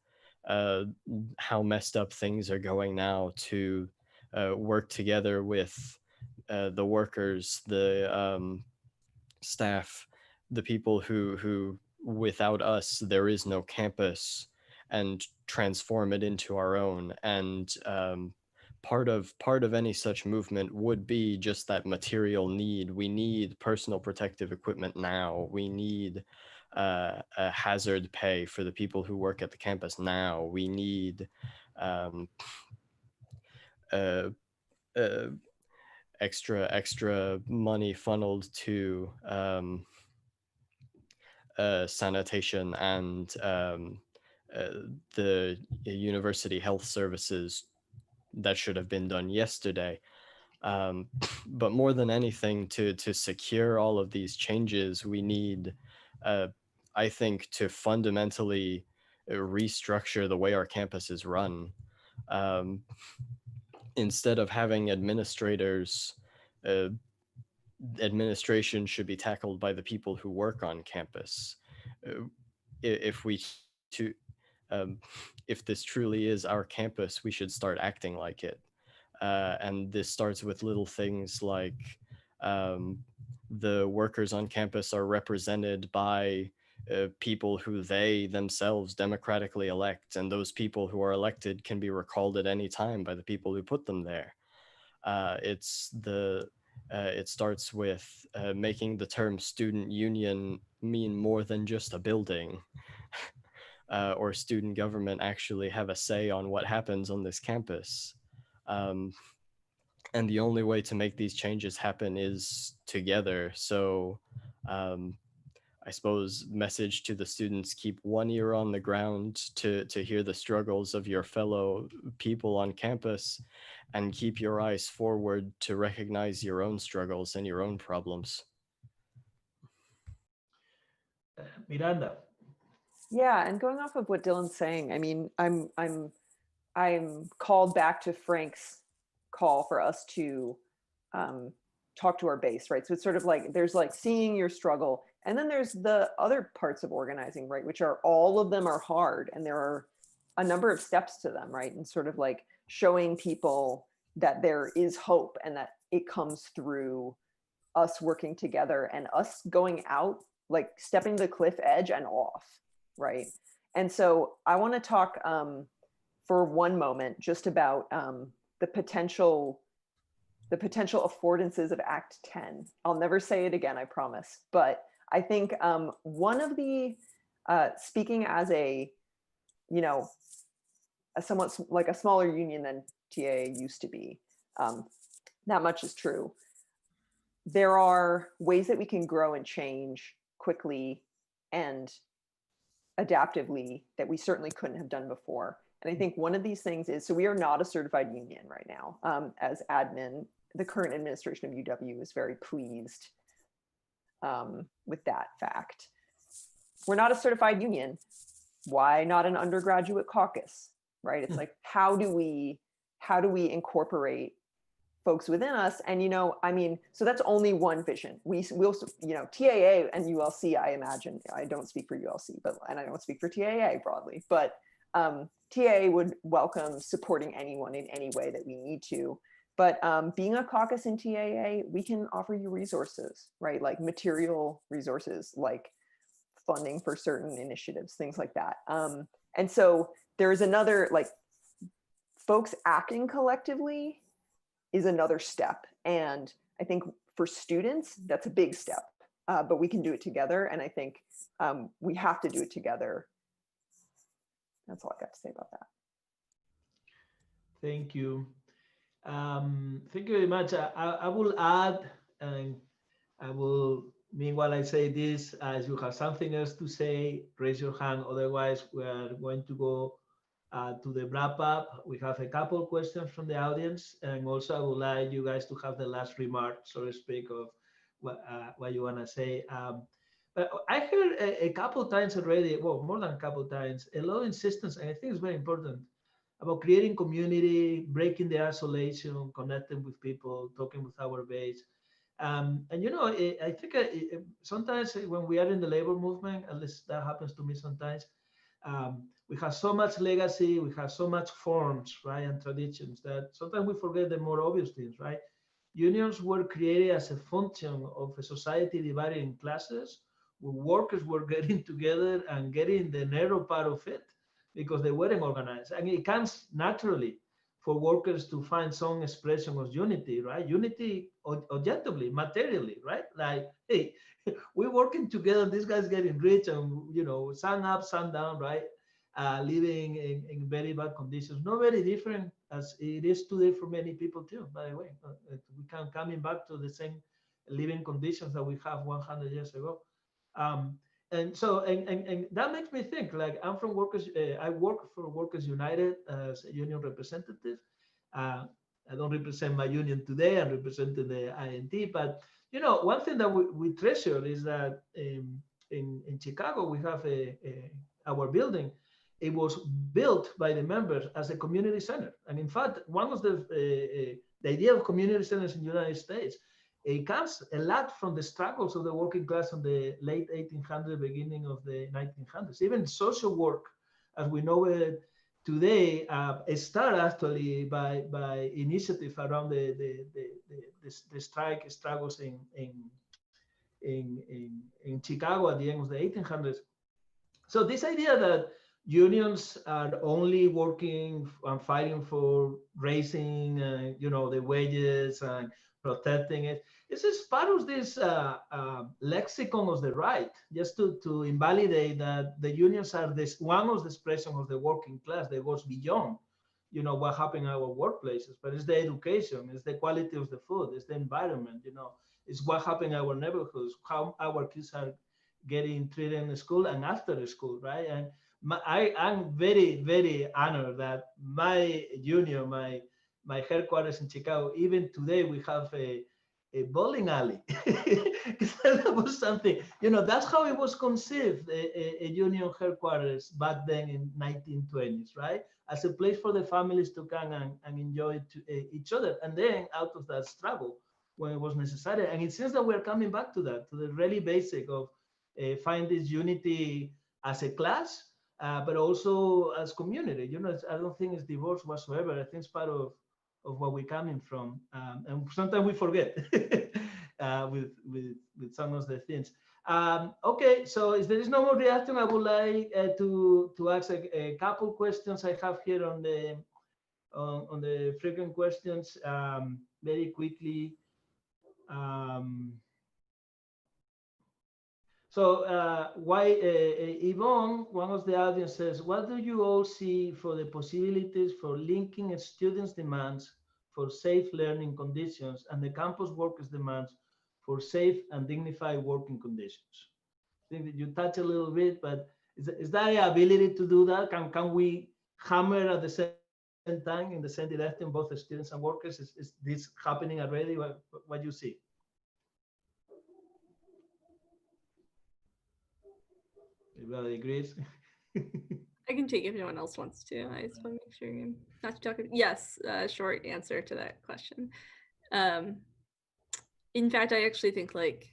uh, how messed up things are going now, to work together with the workers, the staff, the people who without us there is no campus, and transform it into our own. And part of any such movement would be just that material need. We need personal protective equipment now. We need a hazard pay for the people who work at the campus now. We need um, uh, uh, extra money funneled to sanitation and the university health services that should have been done yesterday. But more than anything, to secure all of these changes, we need, I think, to fundamentally restructure the way our campus is run. Um, Instead of having administrators, uh, administration should be tackled by the people who work on campus. If we to um, if this truly is our campus, we should start acting like it. And this starts with little things like the workers on campus are represented by people who they themselves democratically elect, and those people who are elected can be recalled at any time by the people who put them there. It starts with making the term student union mean more than just a building, or student government actually have a say on what happens on this campus. And the only way to make these changes happen is together. So I suppose message to the students: keep one ear on the ground to hear the struggles of your fellow people on campus, and keep your eyes forward to recognize your own struggles and your own problems. Miranda. Yeah, and going off of what Dylan's saying, I mean, I'm called back to Frank's call for us to talk to our base, right? So it's sort of like there's like seeing your struggle, and then there's the other parts of organizing, right? Which are, all of them are hard, and there are a number of steps to them, right? And sort of like showing people that there is hope and that it comes through us working together and us going out, like stepping the cliff edge and off, right? And so I want to talk for one moment just about the potential affordances of Act 10. I'll never say it again, I promise. But I think one of the, speaking as a, you know, a somewhat like a smaller union than TAA used to be, that much is true. There are ways that we can grow and change quickly and adaptively that we certainly couldn't have done before. And I think one of these things is, so we are not a certified union right now. As admin, the current administration of UW is very pleased with that fact. We're not a certified union. Why not an undergraduate caucus, right? It's like, how do we incorporate folks within us? And, you know, I mean, so that's only one vision. We'll, you know, TAA and ULC, I imagine, I don't speak for ULC, and I don't speak for TAA broadly, but TAA would welcome supporting anyone in any way that we need to. But being a caucus in TAA, we can offer you resources, right? Like material resources, like funding for certain initiatives, things like that. And so there's another, like, folks acting collectively is another step. And I think for students, that's a big step, but we can do it together. And I think we have to do it together. That's all I got to say about that. Thank you. Thank you very much. I will add, and I will, meanwhile I say this, as you have something else to say, raise your hand. Otherwise, we are going to go to the wrap up. We have a couple of questions from the audience, and also I would like you guys to have the last remark, so to speak, of what you want to say. But I heard a couple of times already, well, more than a couple of times, a lot of insistence, and I think it's very important, about creating community, breaking the isolation, connecting with people, talking with our base. And you know, I think sometimes when we are in the labor movement, at least that happens to me sometimes, we have so much legacy, we have so much forms, right, and traditions that sometimes we forget the more obvious things, right? Unions were created as a function of a society divided in classes, where workers were getting together and getting the narrow part of it because they weren't organized. And it comes naturally for workers to find some expression of unity, right? Unity objectively, materially, right? Like, hey, we're working together. This guy's getting rich, and you know, sun up, sun down, right? Living in very bad conditions. Not very different as it is today for many people too. By the way, we can coming back to the same living conditions that we have 100 years ago. Um, and so, and that makes me think. Like, I'm from Workers. I work for Workers United as a union representative. Uh, I don't represent my union today. I'm representing the INT, but you know, one thing that we treasure is that in Chicago, we have our building. It was built by the members as a community center. And in fact, one of the idea of community centers in the United States, it comes a lot from the struggles of the working class in the late 1800s, beginning of the 1900s. Even social work, as we know it today, it started actually by initiative around the strike struggles in Chicago at the end of the 1800s. So this idea that unions are only working and fighting for raising, you know, the wages and protecting it, this is part of this lexicon of the right, just to invalidate that the unions are this one of the expression of the working class that goes beyond, you know, what happened in our workplaces, but it's the education, it's the quality of the food, it's the environment, you know, it's what happened in our neighborhoods, how our kids are getting treated in school and after school, right? And I'm very, very honored that my union, my headquarters in Chicago, even today we have a bowling alley. That was something, you know, that's how it was conceived, a union headquarters back then in 1920s, right? As a place for the families to come and enjoy each other. And then out of that struggle when it was necessary. And it seems that we're coming back to that, to the really basic of find this unity as a class, but also as community. You know, I don't think it's divorce whatsoever. I think it's part of where we're coming from, and sometimes we forget with some of the things. Okay, so if there is no more reaction, I would like to ask a couple questions I have here on the frequent questions very quickly. So Yvonne, one of the audience says, what do you all see for the possibilities for linking students' demands for safe learning conditions and the campus workers' demands for safe and dignified working conditions? I think that you touch a little bit, but is that the ability to do that? Can we hammer at the same time in the same direction, both the students and workers? Is this happening already? What do you see? Everybody agrees? I can take if anyone else wants to. I just want to make sure you're not to talk. Yes, short answer to that question. In fact, I actually think, like,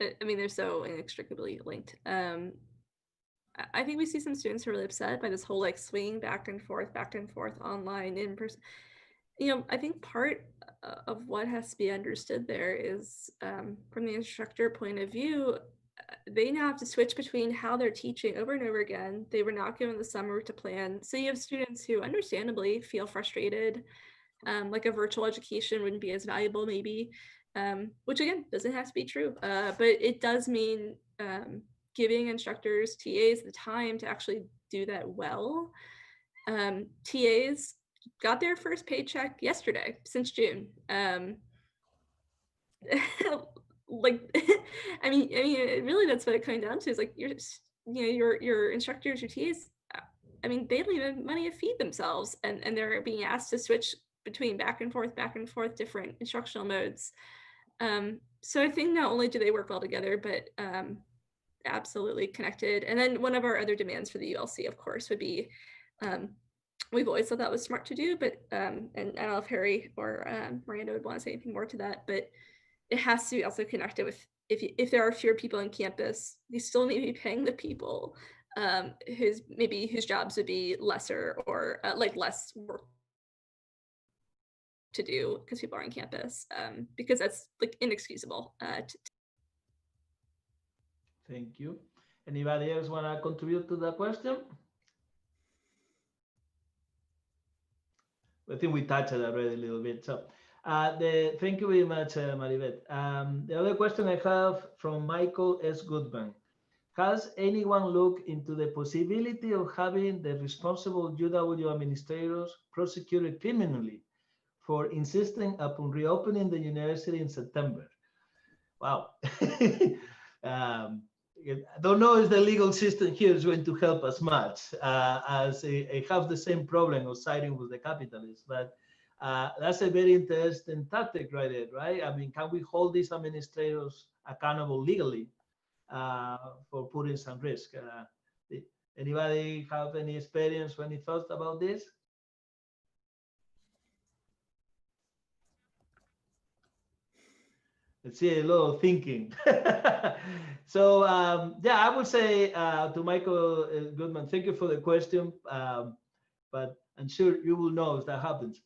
I mean, they're so inextricably linked. I think we see some students who are really upset by this whole like swinging back and forth, online, in person. You know, I think part of what has to be understood there is from the instructor point of view, they now have to switch between how they're teaching over and over again. They were not given the summer to plan. So you have students who understandably feel frustrated, like a virtual education wouldn't be as valuable maybe, which again, doesn't have to be true, but it does mean giving instructors, TAs, the time to actually do that well. TAs got their first paycheck yesterday since June. Like, I mean, really, that's what it comes down to. Is like your instructors, your TAs. I mean, they don't even have money to feed themselves, and they're being asked to switch between back and forth, different instructional modes. So I think not only do they work well together, but absolutely connected. And then one of our other demands for the ULC, of course, would be we've always thought that was smart to do, but and I don't know if Harry or Miranda would want to say anything more to that, but it has to be also connected with if there are fewer people on campus, you still need to be paying the people whose jobs would be lesser or like less work to do because people are on campus, because that's like inexcusable. Thank you. Anybody else want to contribute to the question? I think we touched it already a little bit. So thank you very much, Marybeth. The other question I have from Michael S. Goodman. Has anyone looked into the possibility of having the responsible UW administrators prosecuted criminally for insisting upon reopening the university in September? Wow. I don't know if the legal system here is going to help us much, as I have the same problem of siding with the capitalists, but that's a very interesting tactic right there, right? I mean, can we hold these administrators accountable legally for putting some risk? Anybody have any experience or any thoughts about this? Let's see, a lot of thinking. So yeah, I would say to Michael Goodman, thank you for the question, but I'm sure you will know if that happens.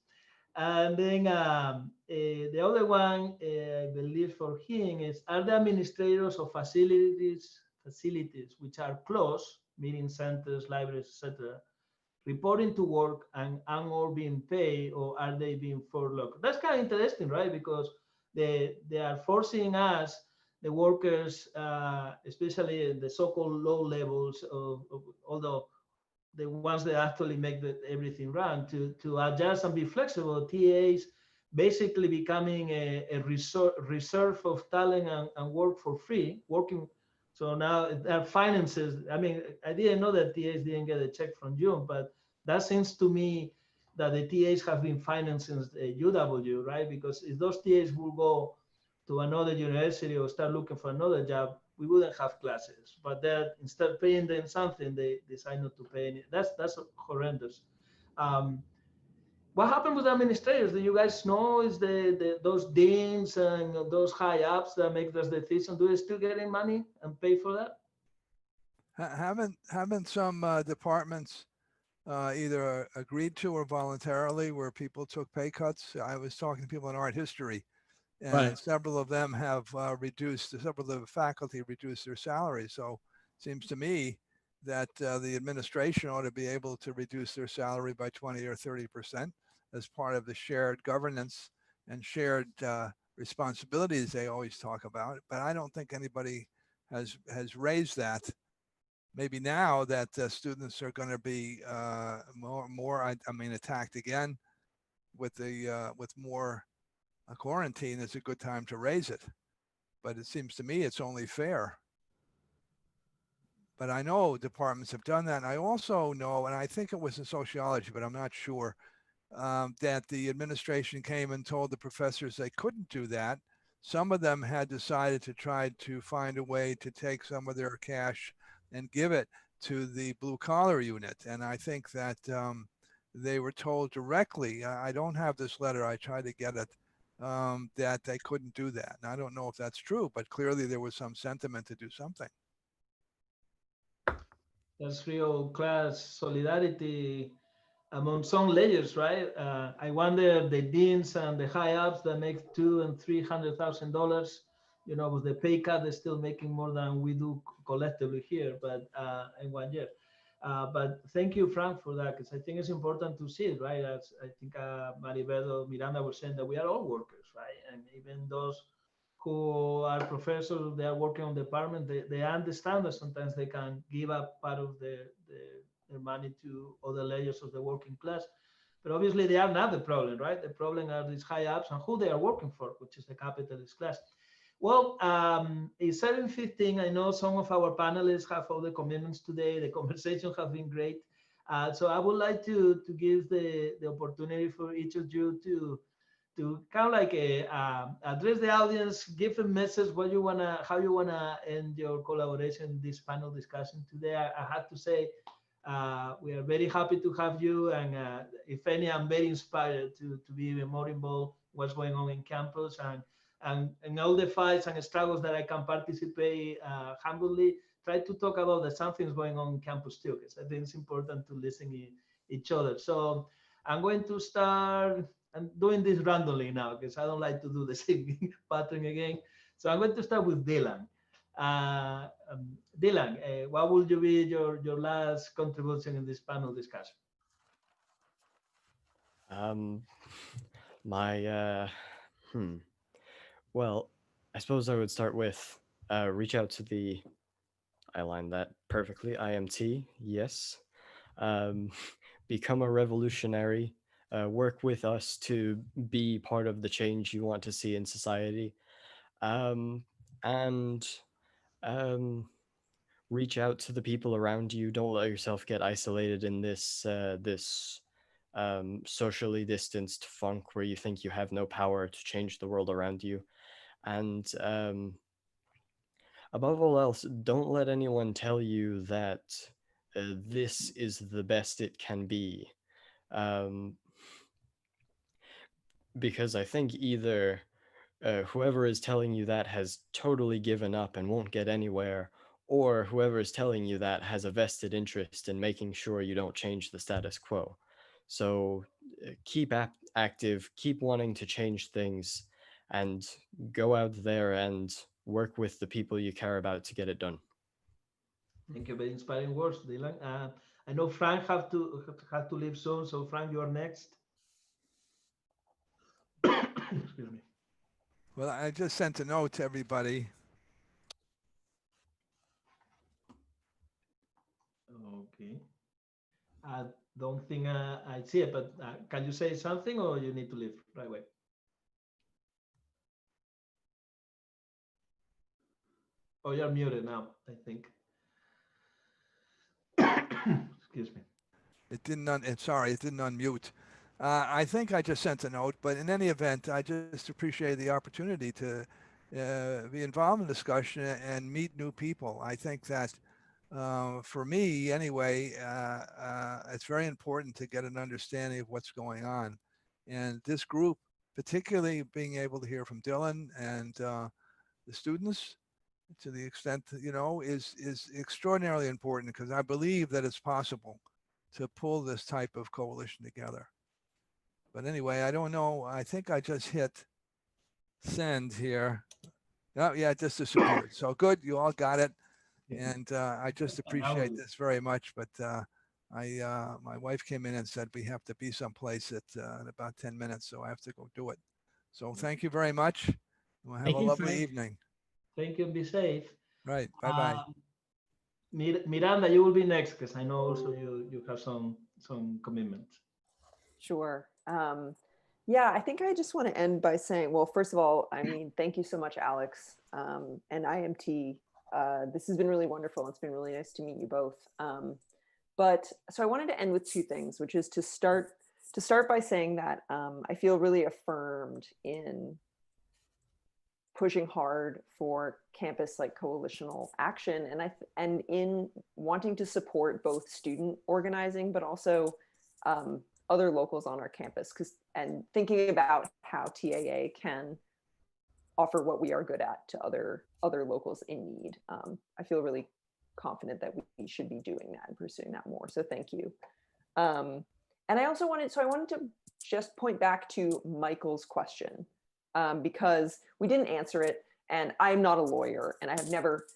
And then the other one, I believe for him is, are the administrators of facilities which are closed, meeting centers, libraries, etc., reporting to work and or being paid, or are they being furloughed? That's kind of interesting, right? Because they are forcing us, the workers, especially the so-called low levels of although the ones that actually make everything run, to adjust and be flexible. TAs basically becoming a reserve of talent and work for free, working. So now their finances, I mean, I didn't know that TAs didn't get a check from June, but that seems to me that the TAs have been financing UW, right? Because if those TAs will go to another university or start looking for another job, we wouldn't have classes. But that instead of paying them something, they decide not to pay any. That's horrendous. What happened with administrators? Do you guys know? Is those deans and those high ups that make those decisions, do they still getting money and pay for that? Haven't some departments either agreed to or voluntarily where people took pay cuts? I was talking to people in art history, and Right. several of them have several of the faculty reduced their salaries. So it seems to me that the administration ought to be able to reduce their salary by 20 or 30% as part of the shared governance and shared responsibilities they always talk about. But I don't think anybody has raised that. Maybe now that students are going to be attacked again with more quarantine, it's a good time to raise it. But it seems to me it's only fair. But I know departments have done that. And I also know, and I think it was in sociology, but I'm not sure, that the administration came and told the professors they couldn't do that. Some of them had decided to try to find a way to take some of their cash and give it to the blue collar unit. And I think that they were told directly, I don't have this letter, I tried to get it, that they couldn't do that. And I don't know if that's true, but clearly there was some sentiment to do something. That's real class solidarity among some layers, right? I wonder the deans and the high ups that make $200,000 and $300,000, you know, with the pay cut, they're still making more than we do collectively here, but in 1 year. But thank you, Frank, for that, because I think it's important to see it, right? As I think Marybeth or Miranda were saying, that we are all workers, right? And even those who are professors, they are working on the department, they understand that sometimes they can give up part of their money to other layers of the working class. But obviously they are not the problem, right? The problem are these high ups and who they are working for, which is the capitalist class. Well, it's 7:15. I know some of our panelists have other commitments today. The conversation has been great. So I would like to give the opportunity for each of you to kind of like address the audience, give a message, how you wanna end your collaboration in this panel discussion today. I have to say, We are very happy to have you, and if any, I'm very inspired to be even more involved in what's going on in campus, and all the fights and struggles that I can participate humbly. Try to talk about that something's going on in campus too, because I think it's important to listen to each other. So I'm going to start. I'm doing this randomly now because I don't like to do the same pattern again. So I'm going to start with Dylan. Dylan, what would you be your last contribution in this panel discussion? Well, I suppose I would start with reach out to the, I aligned that perfectly, IMT, yes. Become a revolutionary, work with us to be part of the change you want to see in society. And reach out to the people around you. Don't let yourself get isolated in this socially distanced funk where you think you have no power to change the world around you. And above all else, don't let anyone tell you that this is the best it can be. Because I think either whoever is telling you that has totally given up and won't get anywhere, or whoever is telling you that has a vested interest in making sure you don't change the status quo. So keep active, keep wanting to change things, and go out there and work with the people you care about to get it done. Thank you. Very inspiring words, Dylan. I know Frank have to leave soon, so Frank, you are next. Excuse me. Well, I just sent a note to everybody. Okay. I don't think I see it, but can you say something, or you need to leave right away? Oh, you're muted now, I think. Excuse me. It didn't. Sorry, it didn't unmute. I think I just sent a note, but in any event, I just appreciate the opportunity to be involved in discussion and meet new people. I think that for me, anyway, it's very important to get an understanding of what's going on. And this group, particularly being able to hear from Dylan and the students, to the extent that, is extraordinarily important, because I believe that it's possible to pull this type of coalition together. But anyway, I don't know. I think I just hit send here. Oh, yeah, it just disappeared. So good, you all got it. And I just appreciate this very much. But my wife came in and said we have to be someplace in about 10 minutes, so I have to go do it. So thank you very much. We'll have a lovely evening. Thank you, and be safe. Right. Bye-bye. Miranda, you will be next, because I know also you have some commitments. Sure. Yeah, I think I just want to end by saying, well, first of all, I mean, thank you so much, Alex, and IMT. This has been really wonderful. It's been really nice to meet you both. But so I wanted to end with two things, which is to start by saying that I feel really affirmed in pushing hard for campus like coalitional action, and in wanting to support both student organizing, but also other locals on our campus, and thinking about how TAA can offer what we are good at to other locals in need. I feel really confident that we should be doing that and pursuing that more. So thank you. And I also wanted to just point back to Michael's question, because we didn't answer it, and I'm not a lawyer, and I have never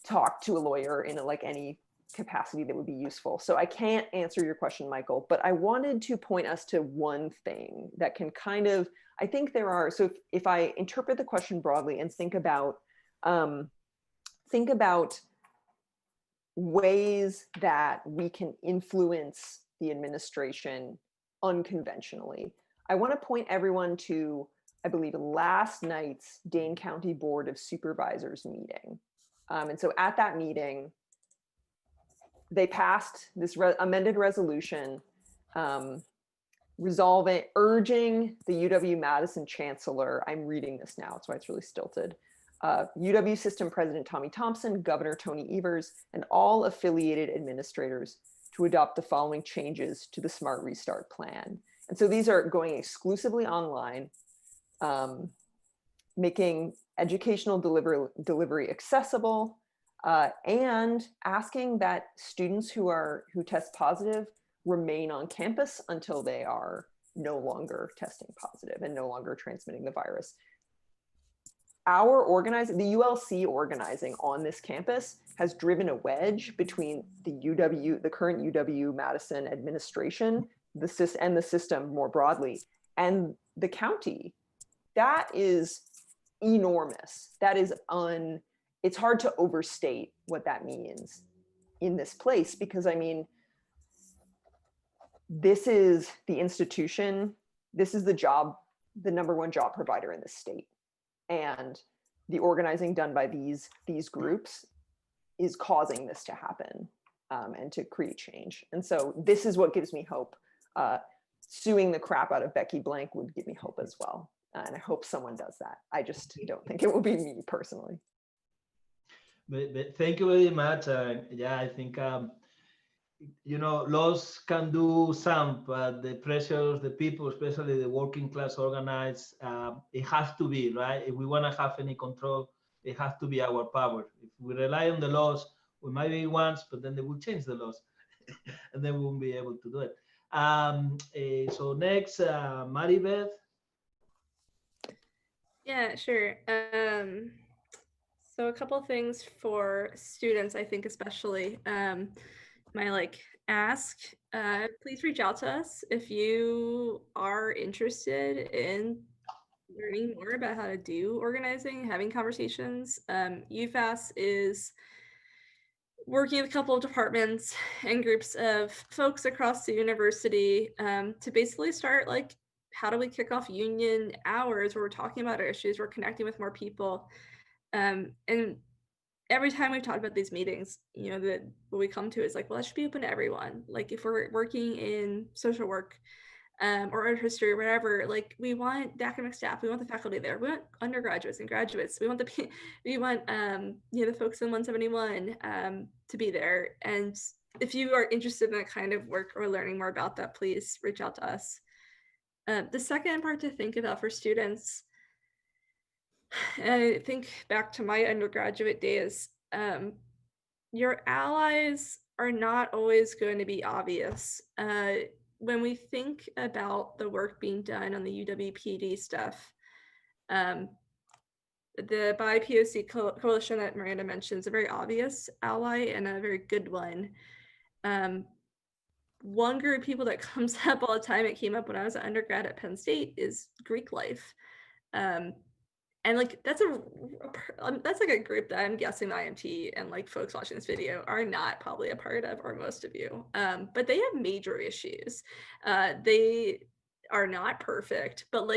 talked to a lawyer in any capacity that would be useful. So I can't answer your question, Michael, but I wanted to point us to one thing that can kind of, I think there are, so if I interpret the question broadly and think about ways that we can influence the administration unconventionally, I want to point everyone to, I believe, last night's Dane County Board of Supervisors meeting. And so at that meeting, they passed this amended resolution urging the UW Madison Chancellor, I'm reading this now, that's why it's really stilted, UW System President Tommy Thompson, Governor Tony Evers, and all affiliated administrators to adopt the following changes to the Smart Restart plan. And so these are going exclusively online, making educational delivery accessible, and asking that students who test positive remain on campus until they are no longer testing positive and no longer transmitting the virus. Our organizing, the ULC organizing on this campus has driven a wedge between the current UW Madison administration, and the system more broadly, and the county. That is enormous. That is it's hard to overstate what that means in this place, because I mean, this is the institution, this is the number one job provider in the state. And the organizing done by these groups is causing this to happen, and to create change. And so this is what gives me hope. Suing the crap out of Becky Blank would give me hope as well. And I hope someone does that. I just don't think it will be me personally. But thank you very much. Yeah, I think, you know, laws can do some, but the pressures, the people, especially the working class organized, it has to be, right? If we want to have any control, it has to be our power. If we rely on the laws, we might be once, but then they will change the laws and then we won't be able to do it. So next, Marybeth. Yeah, sure. So a couple of things for students, I think, especially, my ask, please reach out to us if you are interested in learning more about how to do organizing, having conversations. UFAS is working with a couple of departments and groups of folks across the university to basically start how do we kick off union hours where we're talking about our issues, we're connecting with more people. And every time we've talked about these meetings, you know, what we come to is well, that should be open to everyone. If we're working in social work or art history or whatever, we want the academic staff, we want the faculty there, we want undergraduates and graduates, we want the folks in 171 to be there. And if you are interested in that kind of work or learning more about that, please reach out to us. The second part to think about for students, and I think back to my undergraduate days, your allies are not always going to be obvious. When we think about the work being done on the UW PD stuff, the BIPOC coalition that Miranda mentioned is a very obvious ally and a very good one. One group of people that comes up all the time, it came up when I was an undergrad at Penn State, is Greek life. And that's a group that I'm guessing the IMT and folks watching this video are not probably a part of, or most of you, but they have major issues. They are not perfect, but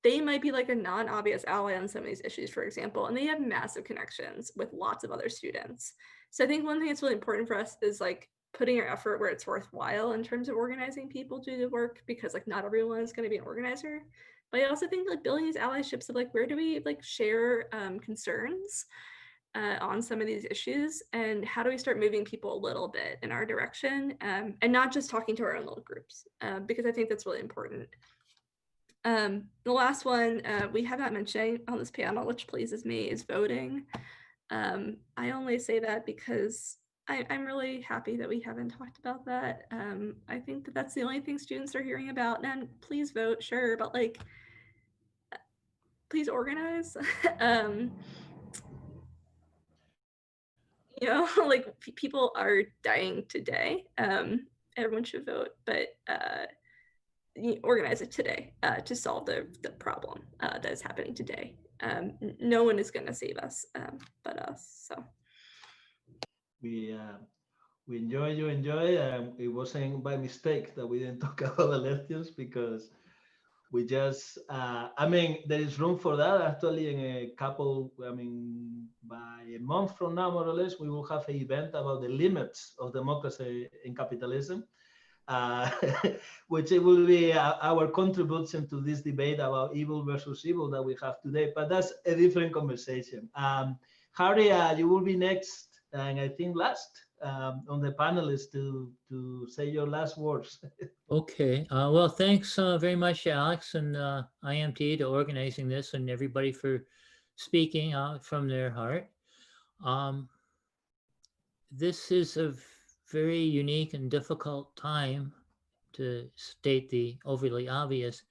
they might be a non-obvious ally on some of these issues, for example, and they have massive connections with lots of other students. So I think one thing that's really important for us is putting our effort where it's worthwhile in terms of organizing people to do the work, because not everyone is going to be an organizer. But I also think building these allyships of where do we share concerns on some of these issues, and how do we start moving people a little bit in our direction, and not just talking to our own little groups, because I think that's really important. The last one we have not mentioned on this panel, which pleases me, is voting. I only say that because I'm really happy that we haven't talked about that. I think that that's the only thing students are hearing about. And please vote, sure, but please organize. You know, people are dying today. Everyone should vote, but organize it today to solve the problem that is happening today. No one is going to save us but us. So. We enjoy, you enjoy. It wasn't by mistake that we didn't talk about elections, because we just, I mean, there is room for that. Actually, in a couple, I mean, by a month from now, more or less, we will have an event about the limits of democracy in capitalism, which it will be our contribution to this debate about evil versus evil that we have today. But that's a different conversation. Harry, you will be next And I think last on the panelists to say your last words. Okay. Well, thanks very much, Alex and IMT, to organizing this, and everybody for speaking out from their heart. This is a very unique and difficult time, to state the overly obvious,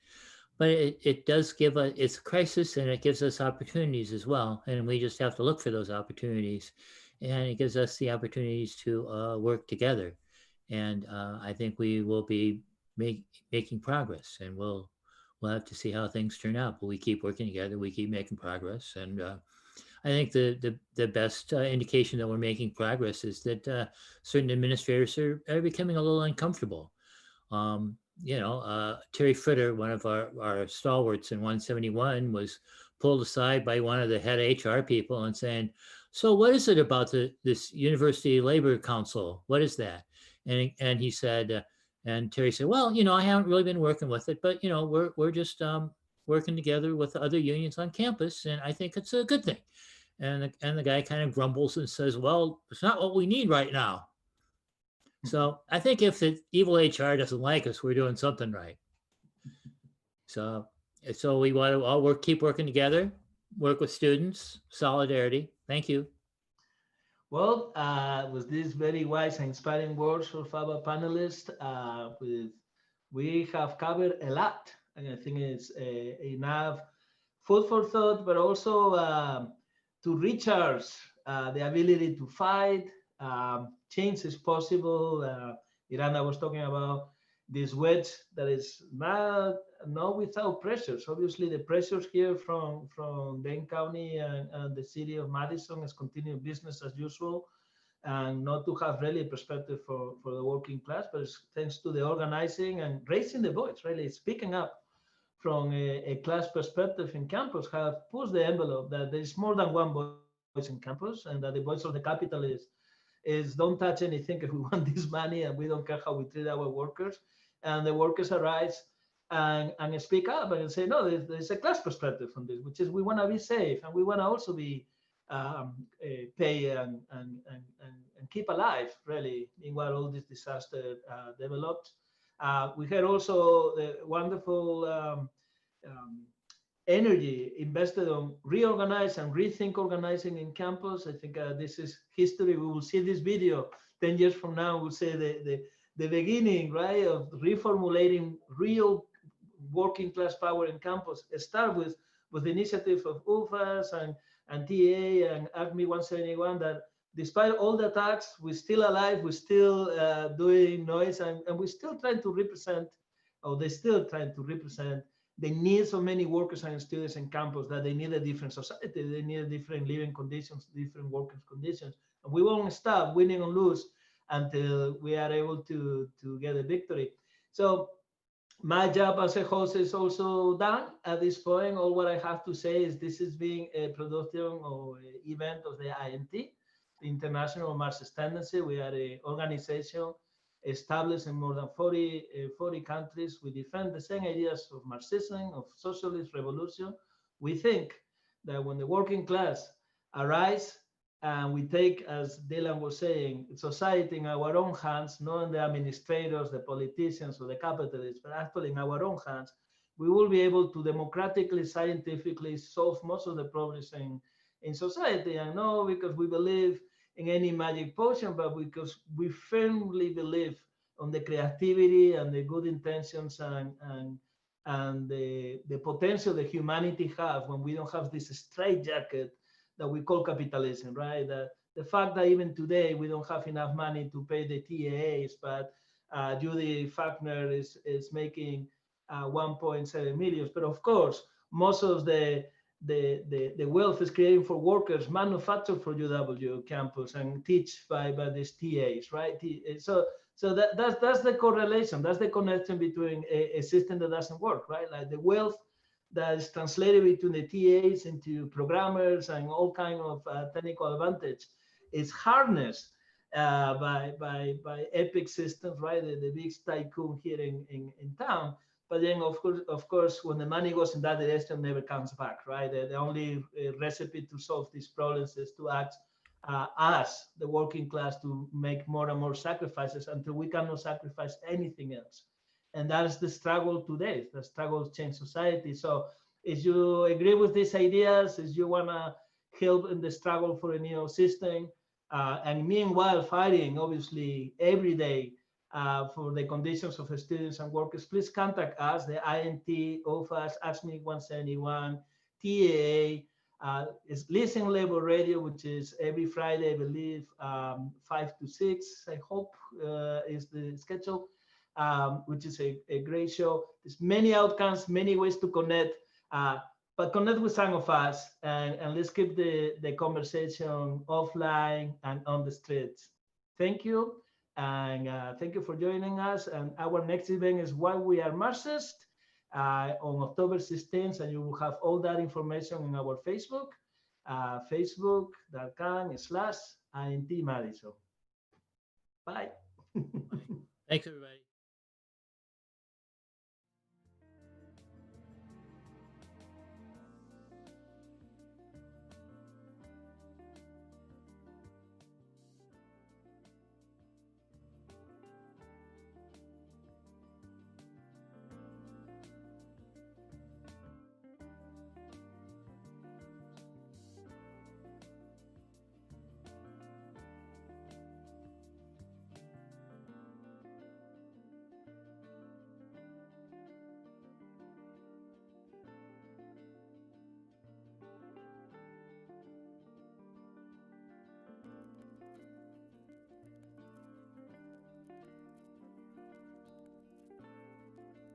but it does give us, it's a crisis, and it gives us opportunities as well. And we just have to look for those opportunities. And it gives us the opportunities to work together. And I think we will be making progress, and we'll have to see how things turn out. But we keep working together, we keep making progress. And I think the best indication that we're making progress is that certain administrators are becoming a little uncomfortable. Terry Fritter, one of our stalwarts in 171, was pulled aside by one of the head HR people and saying, "So what is it about this University Labor Council? What is that?" And he said, and Terry said, "Well, I haven't really been working with it, but we're just working together with other unions on campus, and I think it's a good thing." And the guy kind of grumbles and says, "Well, it's not what we need right now." So I think if the evil HR doesn't like us, we're doing something right. So we want to all keep working together, work with students, solidarity. Thank you. Well, with these very wise and inspiring words of our panelists, we have covered a lot, and I think it's enough food for thought, but also to recharge the ability to fight. Change is possible. Miranda was talking about this wedge that is not without pressures. Obviously, the pressures here from Dane County and the city of Madison is continued business as usual, and not to have really a perspective for the working class, but it's thanks to the organizing and raising the voice, really speaking up from a class perspective in campus, have pushed the envelope that there is more than one voice in campus, and that the voice of the capitalists is don't touch anything if we want this money, and we don't care how we treat our workers. And the workers arise and speak up and say, no, there's a class perspective on this, which is we want to be safe, and we want to also be pay and keep alive, really, meanwhile all this disaster developed. We had also the wonderful energy invested on reorganize and rethink organizing in campus. I think this is history. We will see this video 10 years from now. We'll say the beginning, right, of reformulating real working class power in campus. Start with the initiative of UFAS and TA and ACME 171, that despite all the attacks, we're still alive, we're still doing noise, and we're still trying to represent, or they're still trying to represent the needs of many workers and students in campus, that they need a different society, they need different living conditions, different working conditions. And we won't stop winning or lose until we are able to get a victory. So my job as a host is also done at this point. All what I have to say is this is being a production or event of the IMT, the International Marxist Tendenc. We are an organization established in more than 40 countries. We defend the same ideas of Marxism, of socialist revolution. We think that when the working class arise and we take, as Dylan was saying, society in our own hands, not in the administrators, the politicians, or the capitalists, but actually in our own hands, we will be able to democratically, scientifically solve most of the problems in society. And not because we believe in any magic potion, but because we firmly believe on the creativity and the good intentions and the potential that humanity have when we don't have this straitjacket that we call capitalism, right? The fact that even today we don't have enough money to pay the TAAs, but Judy Faulkner is making 1.7 million. But of course, most of the wealth is created for workers manufactured for UW campus and teach by these TAs, right? So that's the correlation. That's the connection between a system that doesn't work, right? Like the wealth that is translated between the TAs into programmers and all kind of technical advantage is harnessed by epic systems, right? The big tycoon here in town. But then, of course, when the money goes in that direction, never comes back, right? The only recipe to solve these problems is to act us, the working class, to make more and more sacrifices until we cannot sacrifice anything else. And that is the struggle today, the struggle to change society. So if you agree with these ideas, if you want to help in the struggle for a new system, and meanwhile fighting, obviously, every day for the conditions of students and workers, please contact us, the INT, UFAS, ASMIC 171, TAA, is Listen Labor Radio, which is every Friday, I believe, 5 to 6, I hope, is the schedule, which is a great show. There's many outcomes, many ways to connect, but connect with some of us, and let's keep the conversation offline and on the streets. Thank you, and thank you for joining us. And our next event is Why We Are Marxist, on October 16th, and you will have all that information on our Facebook, facebook.com/INT Madison. Bye. Thanks, everybody.